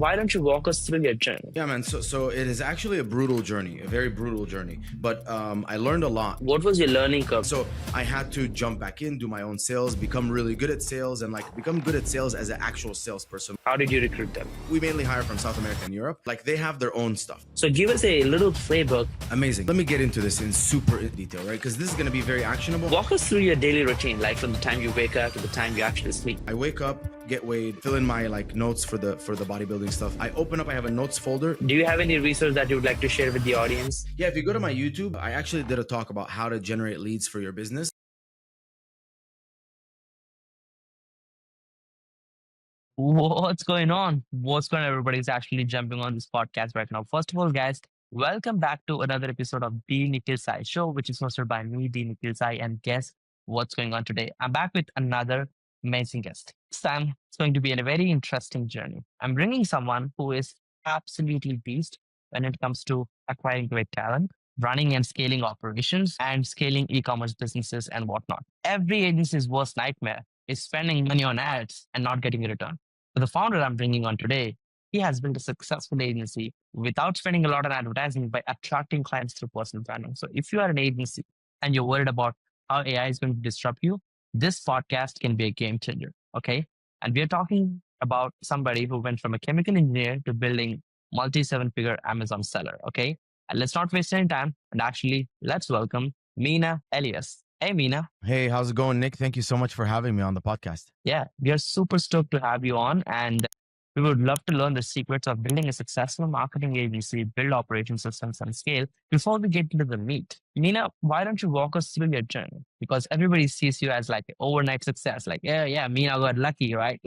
why don't you walk us through your journey? Yeah, man. So it is actually a brutal journey, a very brutal journey. But I learned a lot. What was your learning curve? So I had to jump back in, do my own sales, become really good at sales, and become good at sales as an actual salesperson. How did you recruit them? We mainly hire from South America and Europe. They have their own stuff. So give us a little playbook. Amazing. Let me get into this in super detail, right? Because this is going to be very actionable. Walk us through your daily routine, like from the time you wake up to the time you actually sleep. I wake up, get weighed, fill in my notes for the bodybuilding stuff. I open up, I have a notes folder. Do you have any research that you would like to share with the audience? Yeah, if you go to my YouTube, I actually did a talk about how to generate leads for your business. What's going on? What's going on? Everybody's actually jumping on this podcast right now. First of all, guys, welcome back to another episode of the Nikhil Sai Show, which is hosted by me, the Nikhil Sai. And guess what's going on today? I'm back with another amazing guest. This time, it's going to be a very interesting journey. I'm bringing someone who is absolutely beast when it comes to acquiring great talent, running and scaling operations, and scaling e-commerce businesses and whatnot. Every agency's worst nightmare is spending money on ads and not getting a return. So the founder I'm bringing on today, he has built a successful agency without spending a lot on advertising by attracting clients through personal branding. So if you are an agency and you're worried about how AI is going to disrupt you, this podcast can be a game changer. Okay. And we are talking about somebody who went from a chemical engineer to building multi-7-figure Amazon seller. Okay. And let's not waste any time. And actually, let's welcome Mina Elias. Hey, Mina. Hey, how's it going, Nick? Thank you so much for having me on the podcast. Yeah, we are super stoked to have you on, and we would love to learn the secrets of building a successful marketing agency, build operation systems, and scale. Before we get into the meat, Mina, why don't you walk us through your journey? Because everybody sees you as like overnight success, like, yeah, Mina got lucky, right?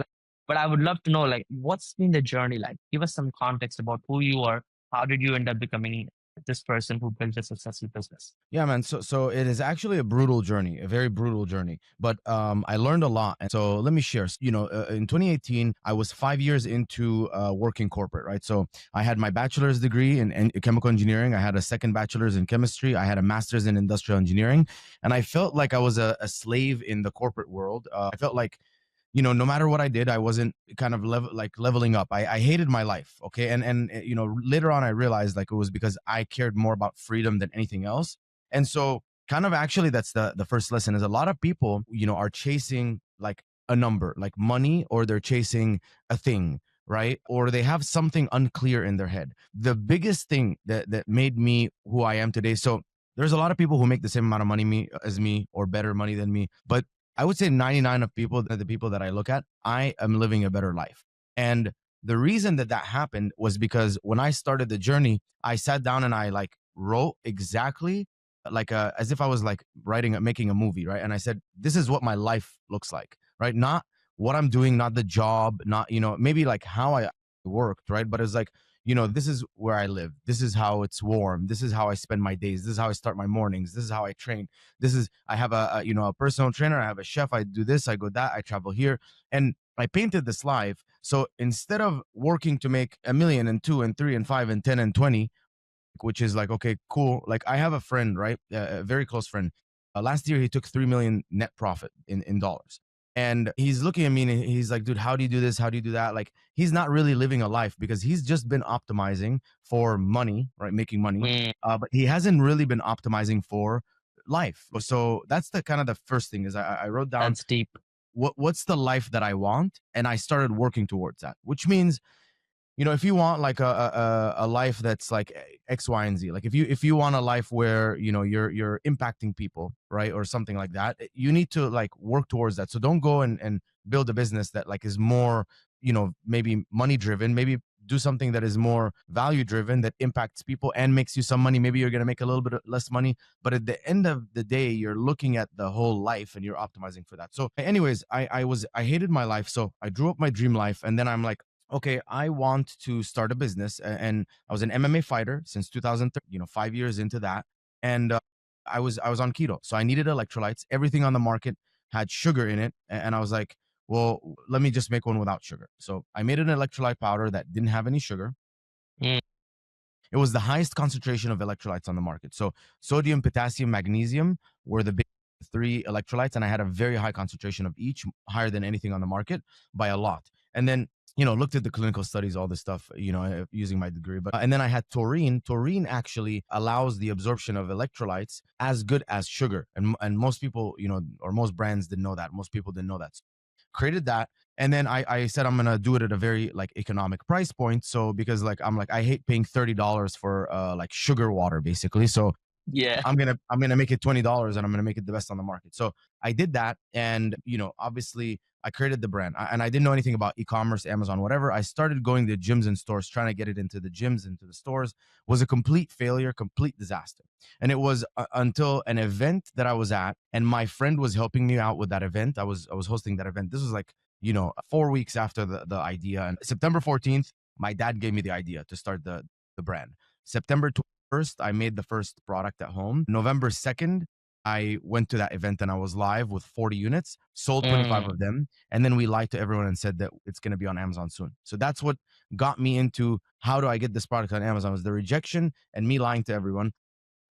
But I would love to know, what's been the journey like? Give us some context about who you are. How did you end up becoming this person who built a successful business? Yeah, man. So it is actually a brutal journey, a very brutal journey. But I learned a lot. And so let me share. In 2018, I was 5 years into working corporate, right? So I had my bachelor's degree in chemical engineering. I had a second bachelor's in chemistry. I had a master's in industrial engineering. And I felt like I was a slave in the corporate world. I felt like no matter what I did, I wasn't kind of leveling up. I hated my life. Okay. And later on, I realized it was because I cared more about freedom than anything else. And so kind of actually, that's the first lesson is a lot of people, are chasing a number, like money, or they're chasing a thing, right? Or they have something unclear in their head. The biggest thing that made me who I am today. So there's a lot of people who make the same amount of money as me or better money than me, but I would say 99 of the people that I look at, I am living a better life. And the reason that happened was because when I started the journey, I sat down and I wrote exactly as if I was making a movie, right? And I said, this is what my life looks like, right? Not what I'm doing, not the job, not, maybe how I worked, right? But it's this is where I live. This is how it's warm. This is how I spend my days. This is how I start my mornings. This is how I train. I have a personal trainer. I have a chef. I do this, I go that, I travel here. And I painted this life. So instead of working to make 1 million and 2 and 3 and 5 and 10 and 20, which is okay, cool. I have a friend, right? A very close friend. Last year, he took 3 million net profit in dollars. And he's looking at me and he's like, dude, how do you do this? How do you do that? He's not really living a life because he's just been optimizing for money, right? Making money. But he hasn't really been optimizing for life. So that's the kind of the first thing is I wrote down. That's deep. What's the life that I want? And I started working towards that, which means, if you want a life that's X, Y, and Z, if you want a life where, you're impacting people, right? Or something like that, you need to work towards that. So don't go and build a business that is more, maybe money driven, maybe do something that is more value driven, that impacts people and makes you some money. Maybe you're going to make a little bit less money, but at the end of the day, you're looking at the whole life and you're optimizing for that. So anyways, I hated my life. So I drew up my dream life, and then I'm like, okay, I want to start a business. And I was an MMA fighter since 2013, 5 years into that. And I was on keto. So I needed electrolytes. Everything on the market had sugar in it. And I was like, well, let me just make one without sugar. So I made an electrolyte powder that didn't have any sugar. It was the highest concentration of electrolytes on the market. So sodium, potassium, magnesium were the big 3 electrolytes. And I had a very high concentration of each, higher than anything on the market by a lot. And then looked at the clinical studies, all this stuff, using my degree. But and then I had taurine. Taurine actually allows the absorption of electrolytes as good as sugar, and most people, or most brands didn't know that. Most people didn't know that. So created that, and then I said I'm gonna do it at a very like economic price point. So because like I'm like I hate paying $30 for like sugar water basically. So Yeah. I'm gonna make it $20 and I'm gonna make it the best on the market. So I did that, and obviously I created the brand, and I didn't know anything about e-commerce, Amazon, whatever. I started going to gyms and stores, trying to get it into the gyms, into the stores. Was a complete failure, complete disaster. And it was until an event that I was at, and my friend was helping me out with that event. I was hosting that event. This was like 4 weeks after the idea, and September 14th, my dad gave me the idea to start the brand. September 1st, I made the first product at home. November 2nd, I went to that event and I was live with 40 units, sold 25 of Mm. them. And then we lied to everyone and said that it's going to be on Amazon soon. So that's what got me into how do I get this product on Amazon, was the rejection and me lying to everyone.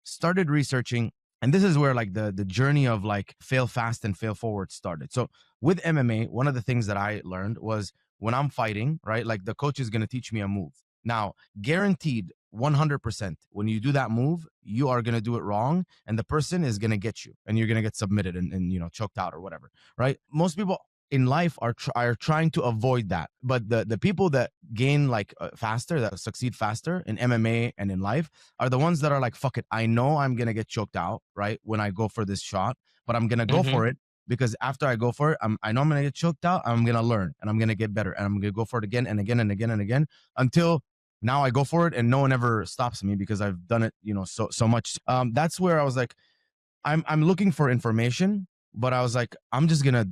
Started researching, and this is where like the journey of like fail fast and fail forward started. So with MMA, one of the things that I learned was when I'm fighting, right, like the coach is going to teach me a move. Now, guaranteed 100%, when you do that move, you are going to do it wrong, and the person is going to get you, and you're going to get submitted and choked out or whatever, right? Most people in life are trying to avoid that, but the people that gain like faster, that succeed faster in MMA and in life, are the ones that are like, fuck it, I know I'm gonna get choked out, right, when I go for this shot, but I'm gonna go Mhm. for it, because after I go for it, I know I'm gonna get choked out, I'm gonna learn and I'm gonna get better, and I'm gonna go for it again and again and again and again, until now I go for it and no one ever stops me, because I've done it, so much. That's where I was like, I'm looking for information, but I was like, I'm just gonna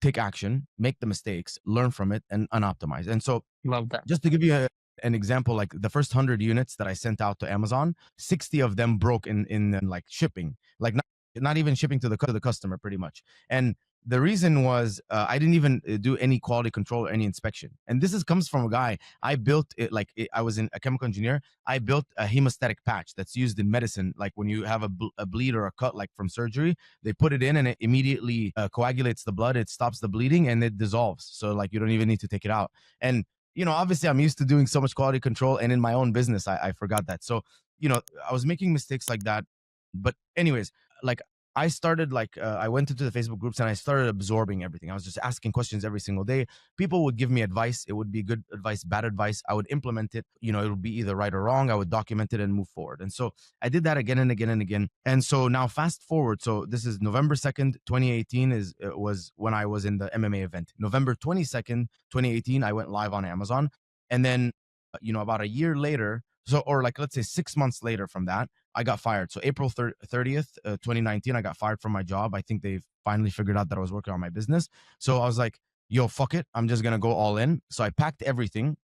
take action, make the mistakes, learn from it, and unoptimize. And so, Love that. just to give you an example, like the first 100 units that I sent out to Amazon, 60 of them broke in like shipping, like not even shipping to the customer, pretty much. And the reason was I didn't even do any quality control or any inspection. And this is comes from a guy. I built it, like I was a chemical engineer. I built a hemostatic patch that's used in medicine. Like when you have a bleed or a cut, like from surgery, they put it in and it immediately coagulates the blood. It stops the bleeding and it dissolves. So like you don't even need to take it out. And obviously I'm used to doing so much quality control, and in my own business, I forgot that. So, I was making mistakes like that. But anyways, like I started like I went into the Facebook groups and I started absorbing everything. I was just asking questions every single day. People would give me advice. It would be good advice, bad advice. I would implement it. It would be either right or wrong. I would document it and move forward. And so I did that again and again and again. And so now fast forward. So this is November 2nd, 2018 was when I was in the MMA event. November 22nd, 2018, I went live on Amazon. And then, about a year later, so, or like, let's say 6 months later from that, I got fired. So April 30th, 2019, I got fired from my job. I think they've finally figured out that I was working on my business. So I was like, yo, fuck it. I'm just going to go all in. So I packed everything.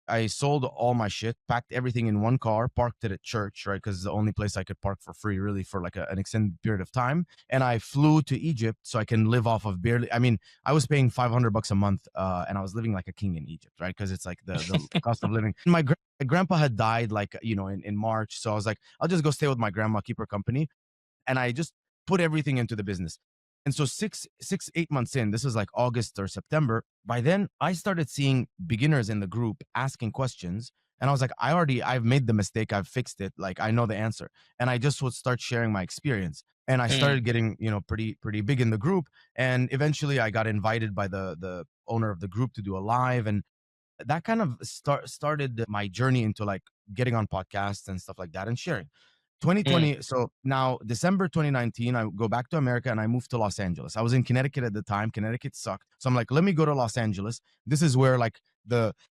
I sold all my shit, packed everything in one car, parked it at church, right? Because it's the only place I could park for free, really, for like an extended period of time. And I flew to Egypt so I can live off of barely. I mean, I was paying $500 a month, and I was living like a king in Egypt, right? Because it's like the cost of living. My grandpa had died, like in March, so I was like, I'll just go stay with my grandma, keep her company, and I just put everything into the business. And so 8 months in, this is like August or September. By then, I started seeing beginners in the group asking questions. And I was like, I've made the mistake. I've fixed it. Like, I know the answer. And I just would start sharing my experience. And I started Mm. getting, pretty big in the group. And eventually I got invited by the owner of the group to do a live. And that kind of started my journey into like getting on podcasts and stuff like that and sharing. Mm. 2020, so now December 2019, I go back to America and I moved to Los Angeles. I was in Connecticut at the time. Connecticut sucked. So I'm like, let me go to Los Angeles. This is where like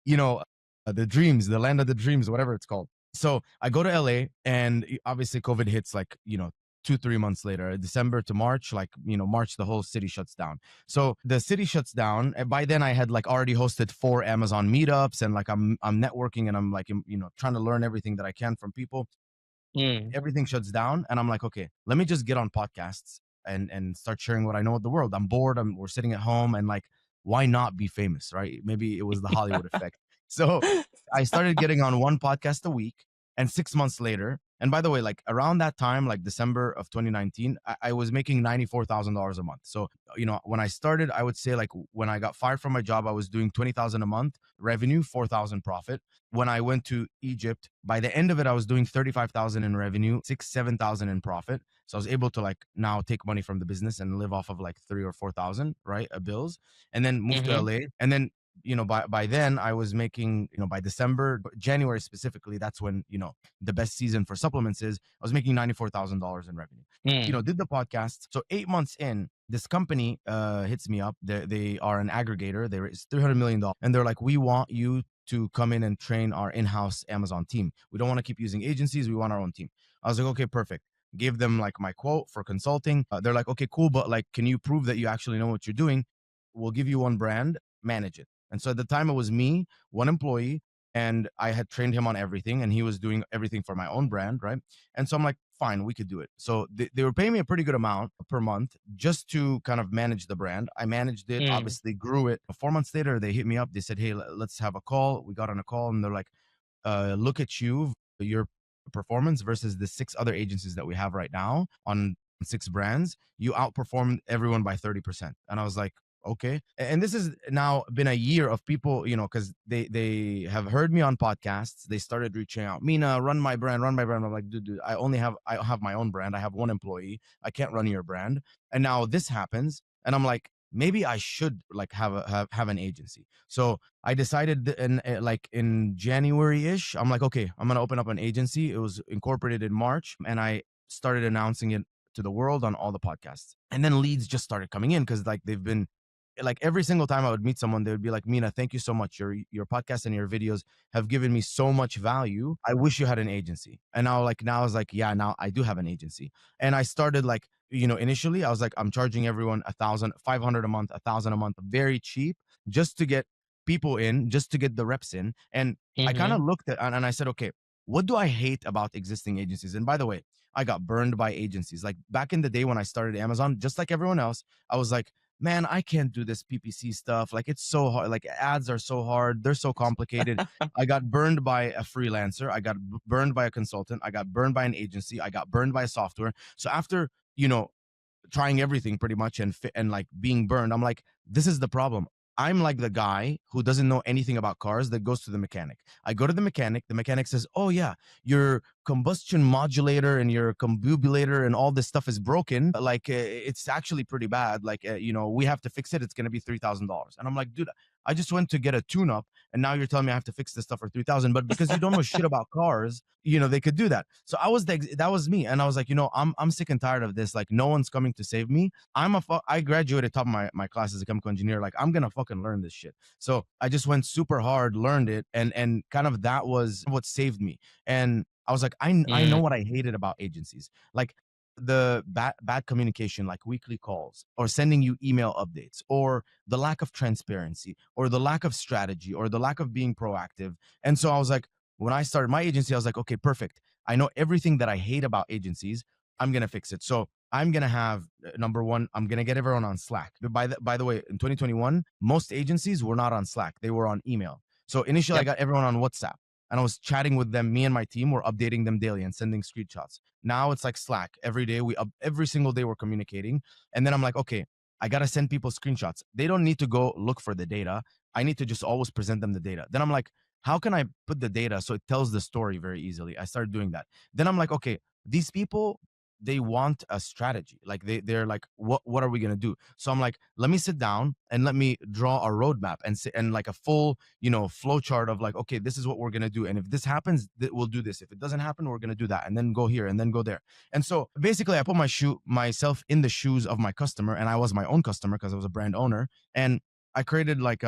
you know, the dreams, the land of the dreams, whatever it's called. So I go to LA, and obviously COVID hits like, 2, 3 months later, December to March, like, March, the whole city shuts down. So the city shuts down. And by then I had like already hosted 4 Amazon meetups, and like I'm networking, and I'm like, trying to learn everything that I can from people. Mm. Everything shuts down, and I'm like, okay, let me just get on podcasts and start sharing what I know with the world. I'm bored. We're sitting at home, and like, why not be famous, right? Maybe it was the Hollywood effect. So I started getting on one podcast a week, and 6 months later, And by the way, like around that time, like December of 2019, I was making $94,000 a month. So, when I started, I would say like when I got fired from my job, I was doing 20,000 a month revenue, 4,000 profit. When I went to Egypt, by the end of it, I was doing 35,000 in revenue, 7,000 in profit. So I was able to like now take money from the business and live off of like 3 or 4,000, right? Bills, and then move to Mm-hmm. LA. And then, by then I was making, by December, January specifically, that's when, the best season for supplements is, I was making $94,000 in revenue. Mm. Did the podcast. So 8 months in, this company hits me up. They are an aggregator. They raised $300 million, and they're like, we want you to come in and train our in-house Amazon team. We don't want to keep using agencies. We want our own team. I was like, okay, perfect. Gave them like my quote for consulting. They're like, okay, cool, but like, can you prove that you actually know what you're doing? We'll give you one brand, manage it. And so at the time, it was me, one employee, and I had trained him on everything, and he was doing everything for my own brand, right? And so I'm like, fine, we could do it. So they were paying me a pretty good amount per month just to kind of manage the brand. I managed it, Mm. obviously grew it. 4 months later, they hit me up. They said, hey, let's have a call. We got on a call, and they're like, look at your performance versus the six other agencies that we have right now on six brands. You outperformed everyone by 30%. And I was like, okay. And this has now been a year of people, because they have heard me on podcasts. They started reaching out. Mina, run my brand, run my brand. I'm like, dude, I have my own brand. I have one employee. I can't run your brand. And now this happens. And I'm like, maybe I should like have an agency. So I decided like in January ish, I'm like, okay, I'm gonna open up an agency. It was incorporated in March, and I started announcing it to the world on all the podcasts. And then leads just started coming in because like they've been like every single time I would meet someone, they would be like, Mina, thank you so much. Your podcast and your videos have given me so much value. I wish you had an agency. And now I was like, yeah, now I do have an agency. And I started like, initially I was like, I'm charging everyone 1,500 a month, 1,000 a month, very cheap, just to get people in, just to get the reps in. And I kind Mm-hmm. of looked at and I said, okay, what do I hate about existing agencies? And by the way, I got burned by agencies. Like back in the day when I started Amazon, just like everyone else, I was like, man, I can't do this PPC stuff. Like it's so hard. Like ads are so hard. They're so complicated. I got burned by a freelancer. I got burned by a consultant. I got burned by an agency. I got burned by software. So after, trying everything pretty much and like being burned, I'm like, this is the problem. I'm like the guy who doesn't know anything about cars that goes to the mechanic. I go to the mechanic. The mechanic says, oh yeah, your combustion modulator and your combubulator and all this stuff is broken. Like it's actually pretty bad. Like we have to fix it. It's gonna be $3,000. And I'm like, dude, I just went to get a tune-up, and now you're telling me I have to fix this stuff for 3,000. But because you don't know shit about cars, they could do that. So that was me, and I was like, I'm sick and tired of this. Like no one's coming to save me. I graduated top of my class as a chemical engineer. Like I'm gonna fucking learn this shit. So I just went super hard, learned it, and kind of that was what saved me. And I was like, I know Mm. what I hated about agencies. Like the bad communication, like weekly calls or sending you email updates, or the lack of transparency, or the lack of strategy, or the lack of being proactive. And so I was like, when I started my agency, I was like, okay, perfect. I know everything that I hate about agencies. I'm gonna fix it. So I'm gonna have number one. I'm gonna get everyone on Slack. By the way, in 2021, most agencies were not on Slack. They were on email. So initially, I Yep. got everyone on WhatsApp, and I was chatting with them. Me and my team were updating them daily and sending screenshots. Now it's like Slack. Every day every single day we're communicating. And then I'm like, okay, I gotta send people screenshots. They don't need to go look for the data. I need to just always present them the data. Then I'm like, how can I put the data so it tells the story very easily? I started doing that. Then I'm like, okay, these people, they want a strategy. Like they're like, what are we gonna do? So I'm like, let me sit down and let me draw a roadmap and like a full flow chart of like, okay, this is what we're gonna do, and if this happens, we'll do this. If it doesn't happen, we're gonna do that, and then go here and then go there. And so basically, I put myself in the shoes of my customer, and I was my own customer because I was a brand owner, and I created like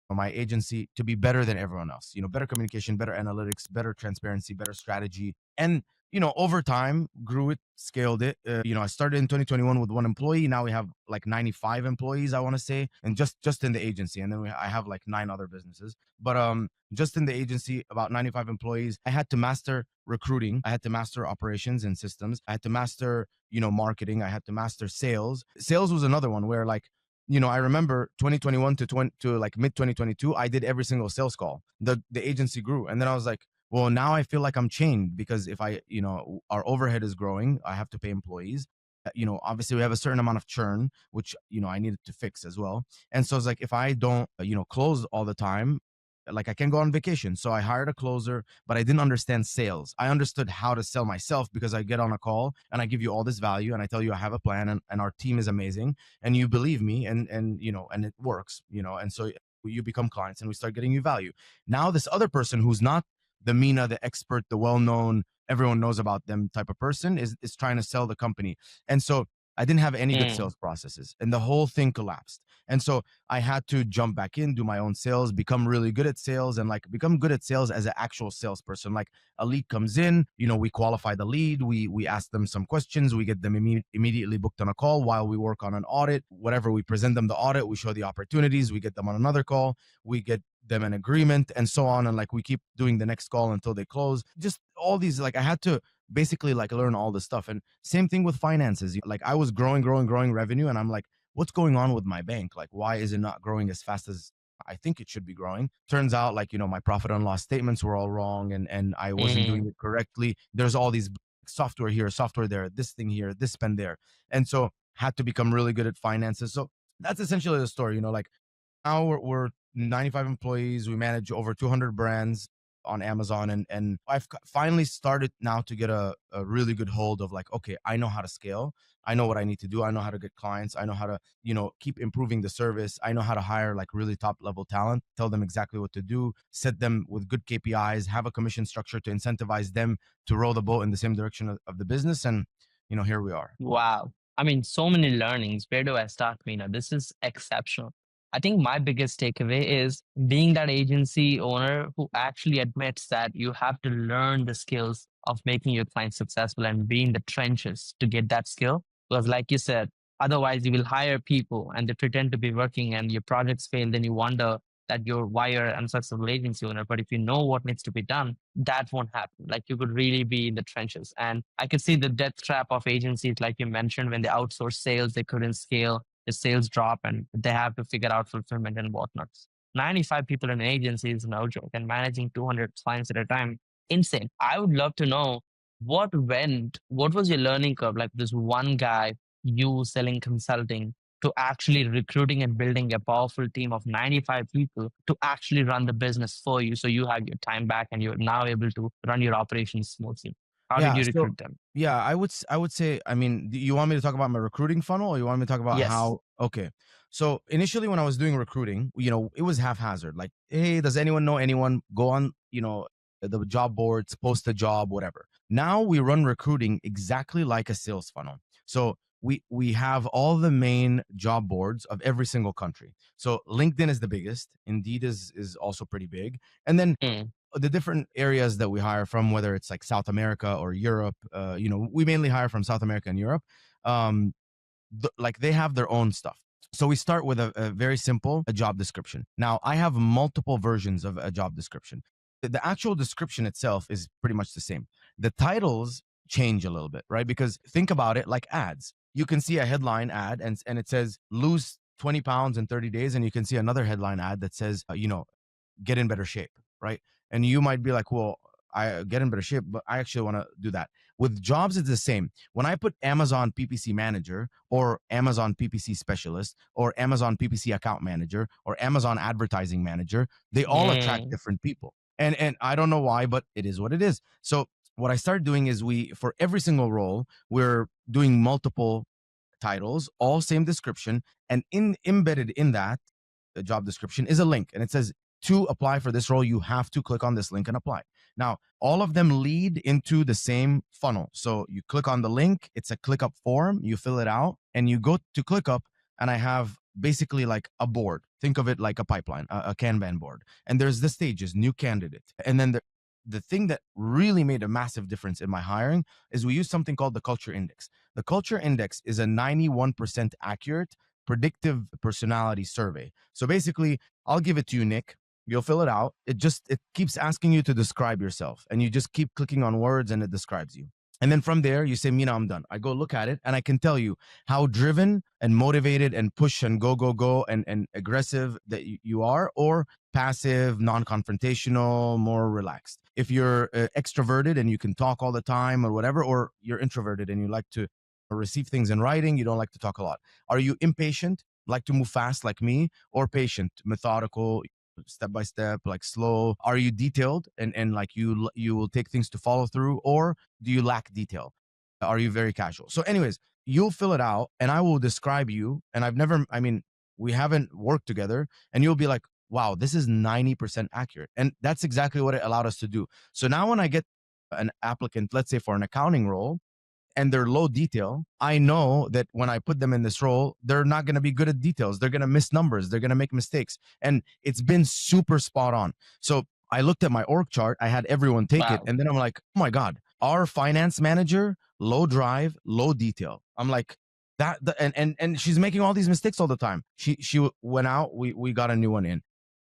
my agency to be better than everyone else. Better communication, better analytics, better transparency, better strategy, and over time, grew it, scaled it. I started in 2021 with one employee. Now we have like 95 employees, I want to say, and just in the agency. And then I have like 9 other businesses. But just in the agency, about 95 employees. I had to master recruiting. I had to master operations and systems. I had to master, marketing. I had to master sales. Sales was another one where like, I remember 2021 to like mid 2022, I did every single sales call. The agency grew, and then I was like, Well, now I feel like I'm chained because if I, our overhead is growing, I have to pay employees. Obviously we have a certain amount of churn, which, I needed to fix as well. And so it's like if I don't, close all the time, like I can go on vacation. So I hired a closer, but I didn't understand sales. I understood how to sell myself because I get on a call and I give you all this value and I tell you I have a plan and our team is amazing and you believe me and it works, and so you become clients and we start getting you value. Now this other person who's not the Mina, the expert, the well-known, everyone knows about them type of person is trying to sell the company. And so I didn't have any good Mm, sales processes and the whole thing collapsed. And so I had to jump back in, do my own sales, become really good at sales and like become good at sales as an actual salesperson. Like a lead comes in, we qualify the lead, we ask them some questions, we get them immediately booked on a call while we work on an audit. Whatever, we present them the audit, we show the opportunities, we get them on another call, we get them an agreement and so on, and like we keep doing the next call until they close. Just all these, like I had to basically like learn all this stuff. And same thing with finances. Like I was growing revenue and I'm like, what's going on with my bank? Like why is it not growing as fast as I think it should be growing? Turns out like, my profit and loss statements were all wrong and I wasn't doing mm, it correctly. There's all these software here, software there, this thing here, this spend there. And so had to become really good at finances. So that's essentially the story, like now we're 95 employees. We manage over 200 brands on Amazon. And I've finally started now to get a really good hold of like, okay, I know how to scale. I know what I need to do. I know how to get clients. I know how to, keep improving the service. I know how to hire like really top level talent, tell them exactly what to do, set them with good KPIs, have a commission structure to incentivize them to row the boat in the same direction of the business. And, here we are. wow. I mean, so many learnings. Where do I start, Mina? This is exceptional. I think my biggest takeaway is being that agency owner who actually admits that you have to learn the skills of making your clients successful and be in the trenches to get that skill. Because, like you said, otherwise you will hire people and they pretend to be working and your projects fail. Then you wonder that you're why you're an unsuccessful agency owner. But if you know what needs to be done, that won't happen. Like you could really be in the trenches. And I could see the death trap of agencies, like you mentioned, when they outsource sales, they couldn't scale, the sales drop, and they have to figure out fulfillment and whatnot. 95 people in an agency is no joke, and managing 200 clients at a time, insane. I would love to know what was your learning curve? Like this one guy, you selling consulting, to actually recruiting and building a powerful team of 95 people to actually run the business for you. So you have your time back and you're now able to run your operations smoothly. How did Yeah. you So recruit them? yeah, I would say, I mean, do you want me to talk about my recruiting funnel or you want me to talk about Yes. how okay. So initially when I was doing recruiting, it was haphazard. Like, hey, does anyone know anyone? Go on, the job boards, post a job, whatever. Now we run recruiting exactly like a sales funnel. So we have all the main job boards of every single country. So LinkedIn is the biggest, Indeed is also pretty big. And then Mm, the different areas that we hire from, whether it's like South America or Europe, we mainly hire from South America and Europe. Um, like they have their own stuff. So we start with a very simple a job description. Now I have multiple versions of a job description. The actual description itself is pretty much the same. The titles change a little bit, right? Because think about it like ads. You can see a headline ad and it says lose 20 pounds in 30 days. And you can see another headline ad that says, get in better shape, right? And you might be like, well, I get in better shape, but I actually want to do that. With jobs, it's the same. When I put Amazon PPC manager or Amazon PPC specialist or Amazon PPC account manager or Amazon advertising manager, they all attract mm, different people. And I don't know why, but it is what it is. So what I started doing is for every single role, we're doing multiple titles, all same description, and embedded in that job description is a link, and it says to apply for this role, you have to click on this link and apply. Now, all of them lead into the same funnel. So you click on the link, it's a ClickUp form, you fill it out, and you go to ClickUp, and I have basically like a board. Think of it like a pipeline, a Kanban board. And there's the stages, new candidate. And then the thing that really made a massive difference in my hiring is we use something called the culture index. The culture index is a 91% accurate predictive personality survey. So basically, I'll give it to you, Nick. You'll fill it out. It keeps asking you to describe yourself, and you just keep clicking on words, and it describes you. And then from there, you say, Mina, I'm done. I go look at it and I can tell you how driven and motivated and push and go and aggressive that you are, or passive, non confrontational, more relaxed. If you're extroverted and you can talk all the time or whatever, or you're introverted and you like to receive things in writing, you don't like to talk a lot. Are you impatient, like to move fast like me, or patient, methodical, step by step, like slow? Are you detailed and like you will take things to follow through, or do you lack detail? Are you very casual? So anyways, you'll fill it out and I will describe you. And I mean, we haven't worked together, and you'll be like, wow, this is 90% accurate. And that's exactly what it allowed us to do. So now when I get an applicant, let's say for an accounting role, and they're low detail, I know that when I put them in this role, they're not going to be good at details. They're going to miss numbers. They're going to make mistakes. And it's been super spot on. So I looked at my org chart. I had everyone take it. Wow. And then I'm like, oh my God, our finance manager, low drive, low detail. I'm like, and she's making all these mistakes all the time. She went out. We got a new one in.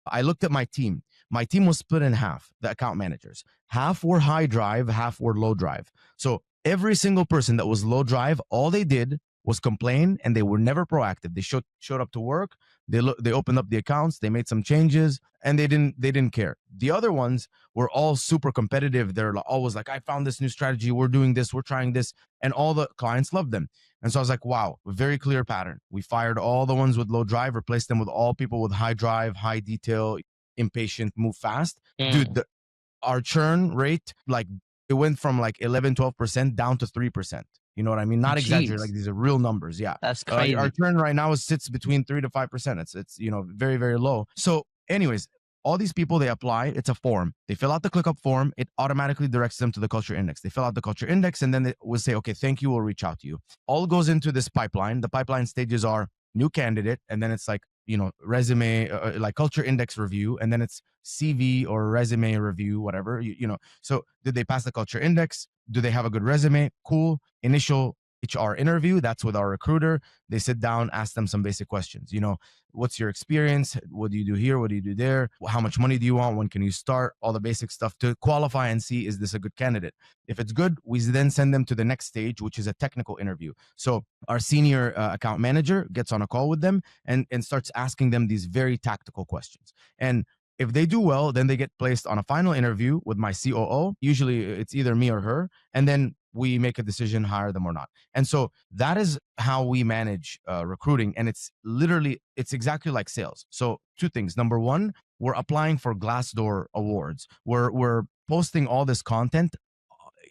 I looked at my team. My team was split in half, the account managers. Half were high drive, half were low drive. So every single person that was low drive, all they did was complain, and they were never proactive. They showed up to work, they opened up the accounts, they made some changes, and they didn't care. The other ones were all super competitive. They're always like, I found this new strategy, we're doing this, we're trying this, and all the clients loved them. And so I was like, wow, very clear pattern. We fired all the ones with low drive, replaced them with all people with high drive, high detail, impatient, move fast. Dude, Mm. our churn rate, like, it went from like 11, 12% down to 3%. You know what I mean? Not exaggerate. Like, Jeez, these are real numbers. Yeah. that's Our crazy. churn right now sits between 3 to 5%. It's very, very low. So anyways, all these people, they apply. It's a form. They fill out the ClickUp form. It automatically directs them to the culture index. They fill out the culture index, and then they will say, okay, thank you. We'll reach out to you. All goes into this pipeline. The pipeline stages are new candidate, and then it's like, resume, like culture index review, and then it's CV or resume review, whatever. So did they pass the culture index? Do they have a good resume? Cool. Initial HR interview, that's with our recruiter. They sit down, ask them some basic questions. What's your experience? What do you do here? What do you do there? How much money do you want? When can you start? All the basic stuff to qualify and see, is this a good candidate? If it's good, we then send them to the next stage, which is a technical interview. So our senior account manager gets on a call with them and starts asking them these very tactical questions. And if they do well, then they get placed on a final interview with my COO. Usually it's either me or her. And then we make a decision, hire them or not. And so that is how we manage recruiting. And it's exactly like sales. So two things. Number one, we're applying for Glassdoor awards. We're posting all this content,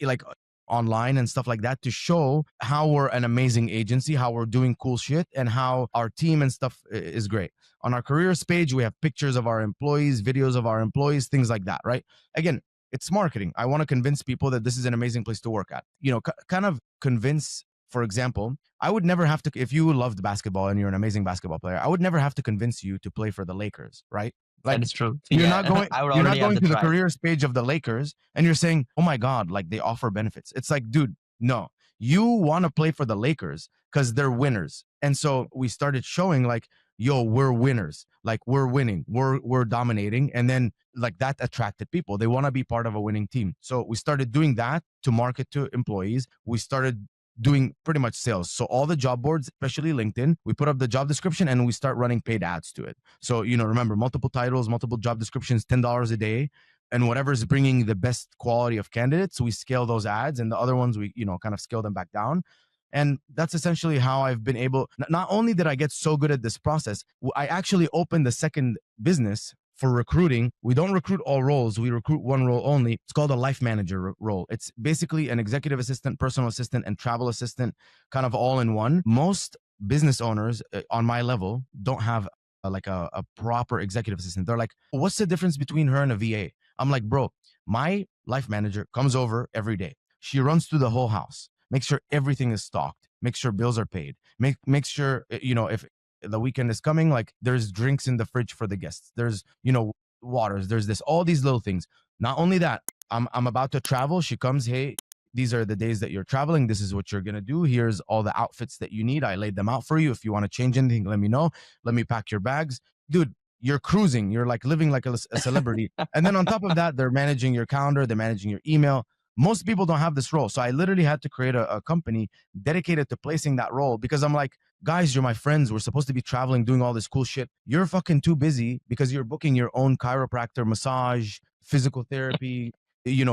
like, online and stuff like that, to show how we're an amazing agency, how we're doing cool shit, and how our team and stuff is great. On our careers page, we have pictures of our employees, videos of our employees, things like that, right? Again, it's marketing. I want to convince people that this is an amazing place to work at. Kind of convince. For example, I would never have to, if you loved basketball and you're an amazing basketball player, I would never have to convince you to play for the Lakers, right? That Like, is true. you're not Yeah, going I would you're not already have going the to the tribe. careers page of the Lakers and you're saying, "Oh my god, like, they offer benefits." It's like, dude, no. You want to play for the Lakers cuz they're winners. And so we started showing, like, yo, we're winners. Like, we're winning. We're dominating, and then, like, that attracted people. They want to be part of a winning team. So we started doing that to market to employees. We started doing pretty much sales. So all the job boards, especially LinkedIn, we put up the job description and we start running paid ads to it. So, remember, multiple titles, multiple job descriptions, $10 a day. And whatever's bringing the best quality of candidates, we scale those ads. And the other ones, we, kind of scale them back down. And that's essentially how I've been able. Not only did I get so good at this process, I actually opened the second business for recruiting. We don't recruit all roles. We recruit one role only. It's called a life manager role. It's basically an executive assistant, personal assistant, and travel assistant, kind of all in one. Most business owners on my level don't have like a proper executive assistant. They're like, what's the difference between her and a VA? I'm like, bro, my life manager comes over every day. She runs through the whole house, makes sure everything is stocked, makes sure bills are paid, makes sure, if the weekend is coming, like, there's drinks in the fridge for the guests, there's, waters, there's this, all these little things. Not only that, I'm about to travel, she comes, hey, these are the days that you're traveling, this is what you're going to do, here's all the outfits that you need, I laid them out for you, if you want to change anything, let me know, let me pack your bags. Dude, you're cruising, you're like living like a celebrity. And then on top of that, they're managing your calendar, they're managing your email. Most people don't have this role. So I literally had to create a company dedicated to placing that role, because I'm like, guys, you're my friends. We're supposed to be traveling, doing all this cool shit. You're fucking too busy because you're booking your own chiropractor, massage, physical therapy,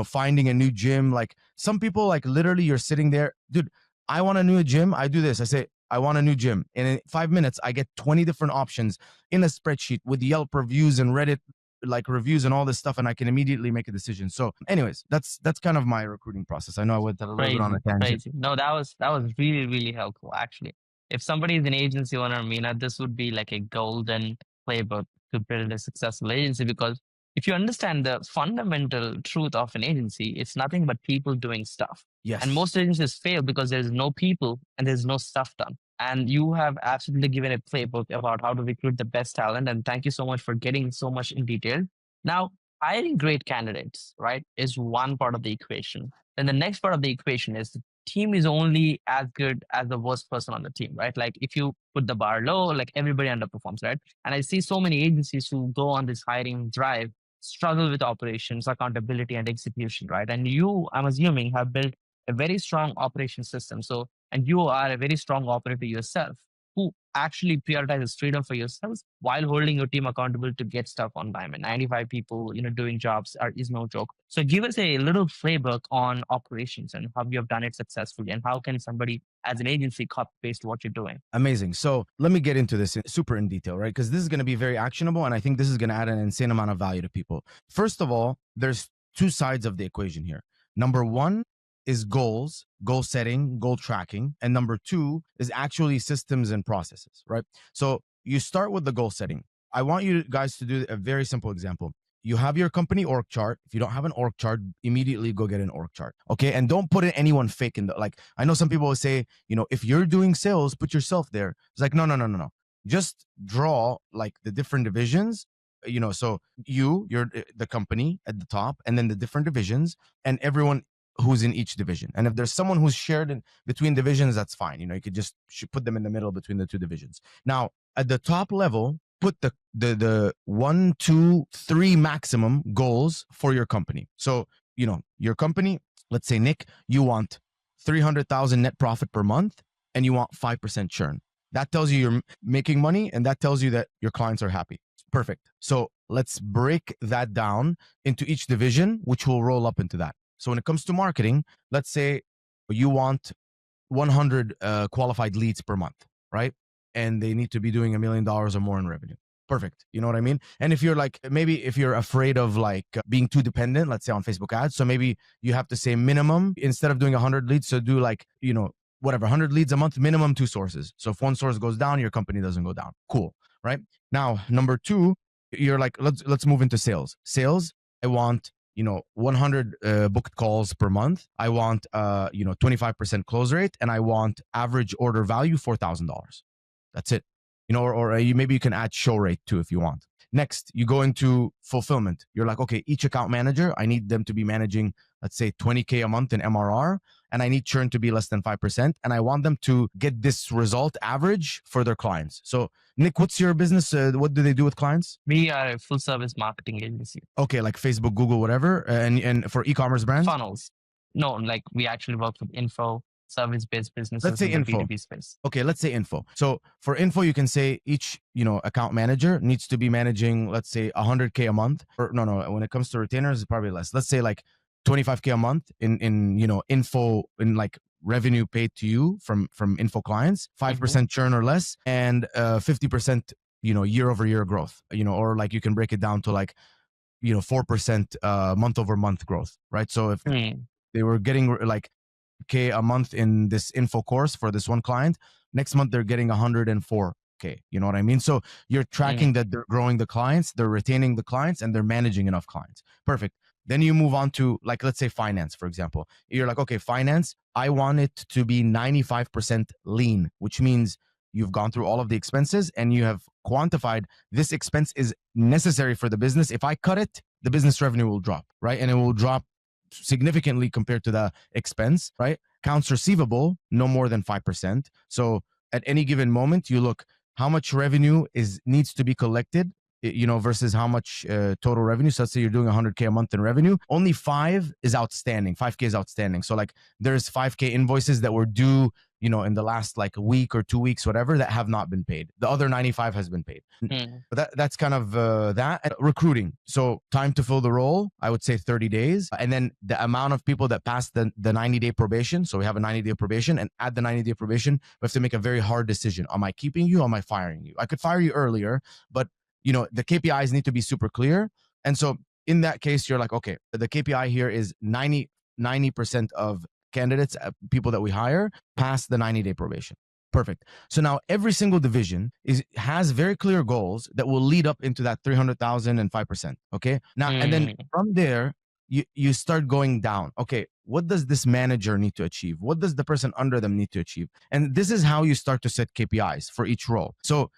finding a new gym. Like, some people, like, literally, you're sitting there, dude, I want a new gym. I do this. I say, I want a new gym. And in 5 minutes, I get 20 different options in a spreadsheet with Yelp reviews and Reddit like reviews and all this stuff, and I can immediately make a decision. So anyways, that's kind of my recruiting process. I know I went a little bit on a Crazy, tangent. crazy. No, that was really, really helpful actually. If somebody is an agency owner, Mina, this would be like a golden playbook to build a successful agency, because if you understand the fundamental truth of an agency, it's nothing but people doing stuff. And Yes. most agencies fail because there's no people and there's no stuff done. And you have absolutely given a playbook about how to recruit the best talent. And thank you so much for getting so much in detail. Now, hiring great candidates, right, is one part of the equation. Then the next part of the equation is the team is only as good as the worst person on the team, right? Like if you put the bar low, like everybody underperforms, right? And I see so many agencies who go on this hiring drive struggle with operations, accountability, and execution, right? And you, I'm assuming, have built a very strong operation system. So, and you are a very strong operator yourself who actually prioritizes freedom for yourself while holding your team accountable to get stuff on time. And 95 people, doing jobs is no joke. So give us a little playbook on operations and how you have done it successfully, and how can somebody as an agency copy paste what you're doing. Amazing. So let me get into this super in detail, right? Because this is going to be very actionable, and I think this is going to add an insane amount of value to people. First of all, there's two sides of the equation here. Number one is goals, goal setting, goal tracking. And number two is actually systems and processes, right? So you start with the goal setting. I want you guys to do a very simple example. You have your company org chart. If you don't have an org chart, immediately go get an org chart. Okay. And don't put in anyone fake in the, like, I know some people will say, if you're doing sales, put yourself there. It's like, no, no, no, no, no. Just draw like the different divisions, so you're the company at the top, and then the different divisions, and everyone who's in each division. And if there's someone who's shared in between divisions, that's fine. You could just put them in the middle between the two divisions. Now, at the top level, put the 1, 2, 3 maximum goals for your company. So, your company, let's say, Nick, you want 300,000 net profit per month, and you want 5% churn. That tells you you're making money, and that tells you that your clients are happy. Perfect. So let's break that down into each division, which will roll up into that. So when it comes to marketing, let's say you want 100 qualified leads per month, right? And they need to be doing $1 million or more in revenue. Perfect. You know what I mean? And if you're like, maybe if you're afraid of like being too dependent, let's say on Facebook ads, so maybe you have to say minimum, instead of doing 100 leads, so do like, whatever, 100 leads a month, minimum 2 sources. So if one source goes down, your company doesn't go down. Cool. Right? Now, number 2, you're like, let's move into sales. Sales, I want 100 booked calls per month. I want 25% close rate, and I want average order value $4,000. That's it. Or maybe you can add show rate too if you want. Next, you go into fulfillment. You're like, okay, each account manager, I need them to be managing, let's say, 20K a month in MRR, and I need churn to be less than 5%, and I want them to get this result average for their clients. So, Nick, what's your business? What do they do with clients? We are a full service marketing agency. Okay, like Facebook, Google, whatever, and for e-commerce brands? Funnels. No, like we actually work with info, service-based businesses. Let's say in the info. B2B space. Okay, let's say info. So for info, you can say each, account manager needs to be managing, let's say 100K a month. Or no, when it comes to retainers, it's probably less. Let's say like 25K a month in info, in like revenue paid to you from info clients, 5% churn or less, and 50% year over year growth. Or like you can break it down to like 4% month over month growth, right? So if they were getting like K a month in this info course for this one client, next month they're getting 104K. You know what I mean? So you're tracking that they're growing the clients, they're retaining the clients, and they're managing enough clients. Perfect. Then you move on to, like, let's say finance, for example. You're like, okay, finance, I want it to be 95% lean, which means you've gone through all of the expenses and you have quantified this expense is necessary for the business. If I cut it, the business revenue will drop, right? And it will drop significantly compared to the expense, right? Accounts receivable, no more than 5%. So at any given moment, you look how much revenue needs to be collected versus how much total revenue. So let's say you're doing 100K a month in revenue, only 5K is outstanding. So like there's 5K invoices that were due, in the last like a week or 2 weeks, whatever, that have not been paid. The other 95 has been paid. Mm. But that's kind of that. And recruiting. So time to fill the role, I would say 30 days. And then the amount of people that pass the 90-day probation. So we have a 90-day probation, and at the 90-day probation, we have to make a very hard decision. Am I keeping you? Am I firing you? I could fire you earlier, but the KPIs need to be super clear. And so in that case, you're like, okay, the KPI here is 90% of candidates, people that we hire, pass the 90-day probation. Perfect. So now every single division has very clear goals that will lead up into that 300,000 and 5%. Okay. Now, and then from there, you start going down. Okay, what does this manager need to achieve? What does the person under them need to achieve? And this is how you start to set KPIs for each role. So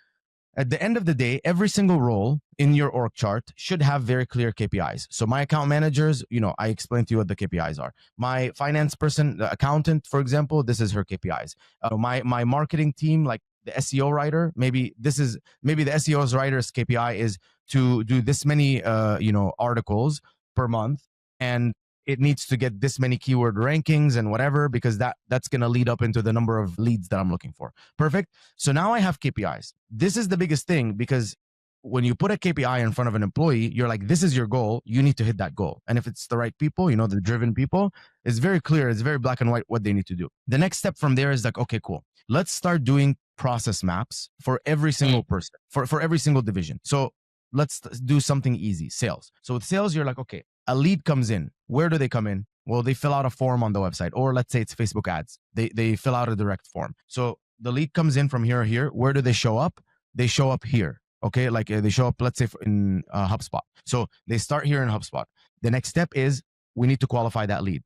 at the end of the day, every single role in your org chart should have very clear KPIs. So my account managers, I explained to you what the KPIs are. My finance person, the accountant, for example, this is her KPIs. My marketing team, like the SEO writer, maybe the SEO's writer's KPI is to do this many articles per month, and it needs to get this many keyword rankings and whatever, because that's going to lead up into the number of leads that I'm looking for. Perfect. So now I have KPIs. This is the biggest thing, because when you put a KPI in front of an employee, you're like, this is your goal. You need to hit that goal. And if it's the right people, the driven people, it's very clear. It's very black and white what they need to do. The next step from there is like, okay, cool. Let's start doing process maps for every single person, for every single division. So let's do something easy, sales. So with sales, you're like, okay, a lead comes in. Where do they come in? Well, they fill out a form on the website, or let's say it's Facebook ads. They fill out a direct form. So the lead comes in from here or here. Where do they show up? They show up here. Okay, like they show up, let's say in HubSpot. So they start here in HubSpot. The next step is we need to qualify that lead.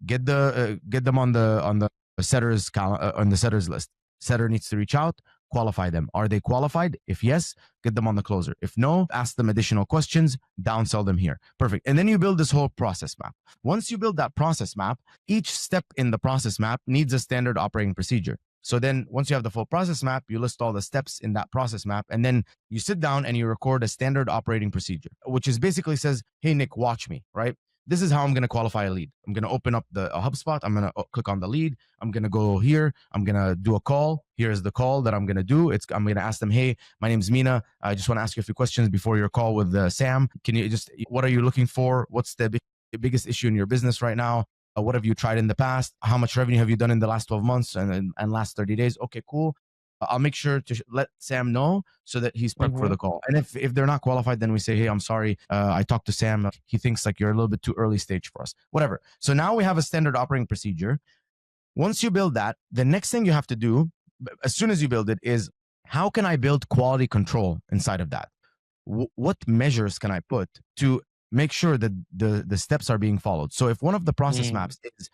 Get them on the setters on the setters list. Setter needs to reach out, qualify them. Are they qualified? If yes, get them on the closer. If no, ask them additional questions, downsell them here. Perfect. And then you build this whole process map. Once you build that process map, each step in the process map needs a standard operating procedure. So then once you have the full process map, you list all the steps in that process map, and then you sit down and you record a standard operating procedure, which is basically says, hey, Nick, watch me, right? This is how I'm going to qualify a lead. I'm going to open up the HubSpot. I'm going to click on the lead. I'm going to go here. I'm going to do a call. Here's the call that I'm going to do. I'm going to ask them, hey, my name's Mina. I just want to ask you a few questions before your call with Sam. What are you looking for? What's the biggest issue in your business right now? What have you tried in the past? How much revenue have you done in the last 12 months and last 30 days? Okay, cool. I'll make sure to let Sam know so that he's prepped for the call. And if they're not qualified, then we say, hey, I'm sorry. I talked to Sam. He thinks like you're a little bit too early stage for us. Whatever. So now we have a standard operating procedure. Once you build that, the next thing you have to do, as soon as you build it, is how can I build quality control inside of that? What measures can I put to make sure that the steps are being followed? So if one of the process maps is,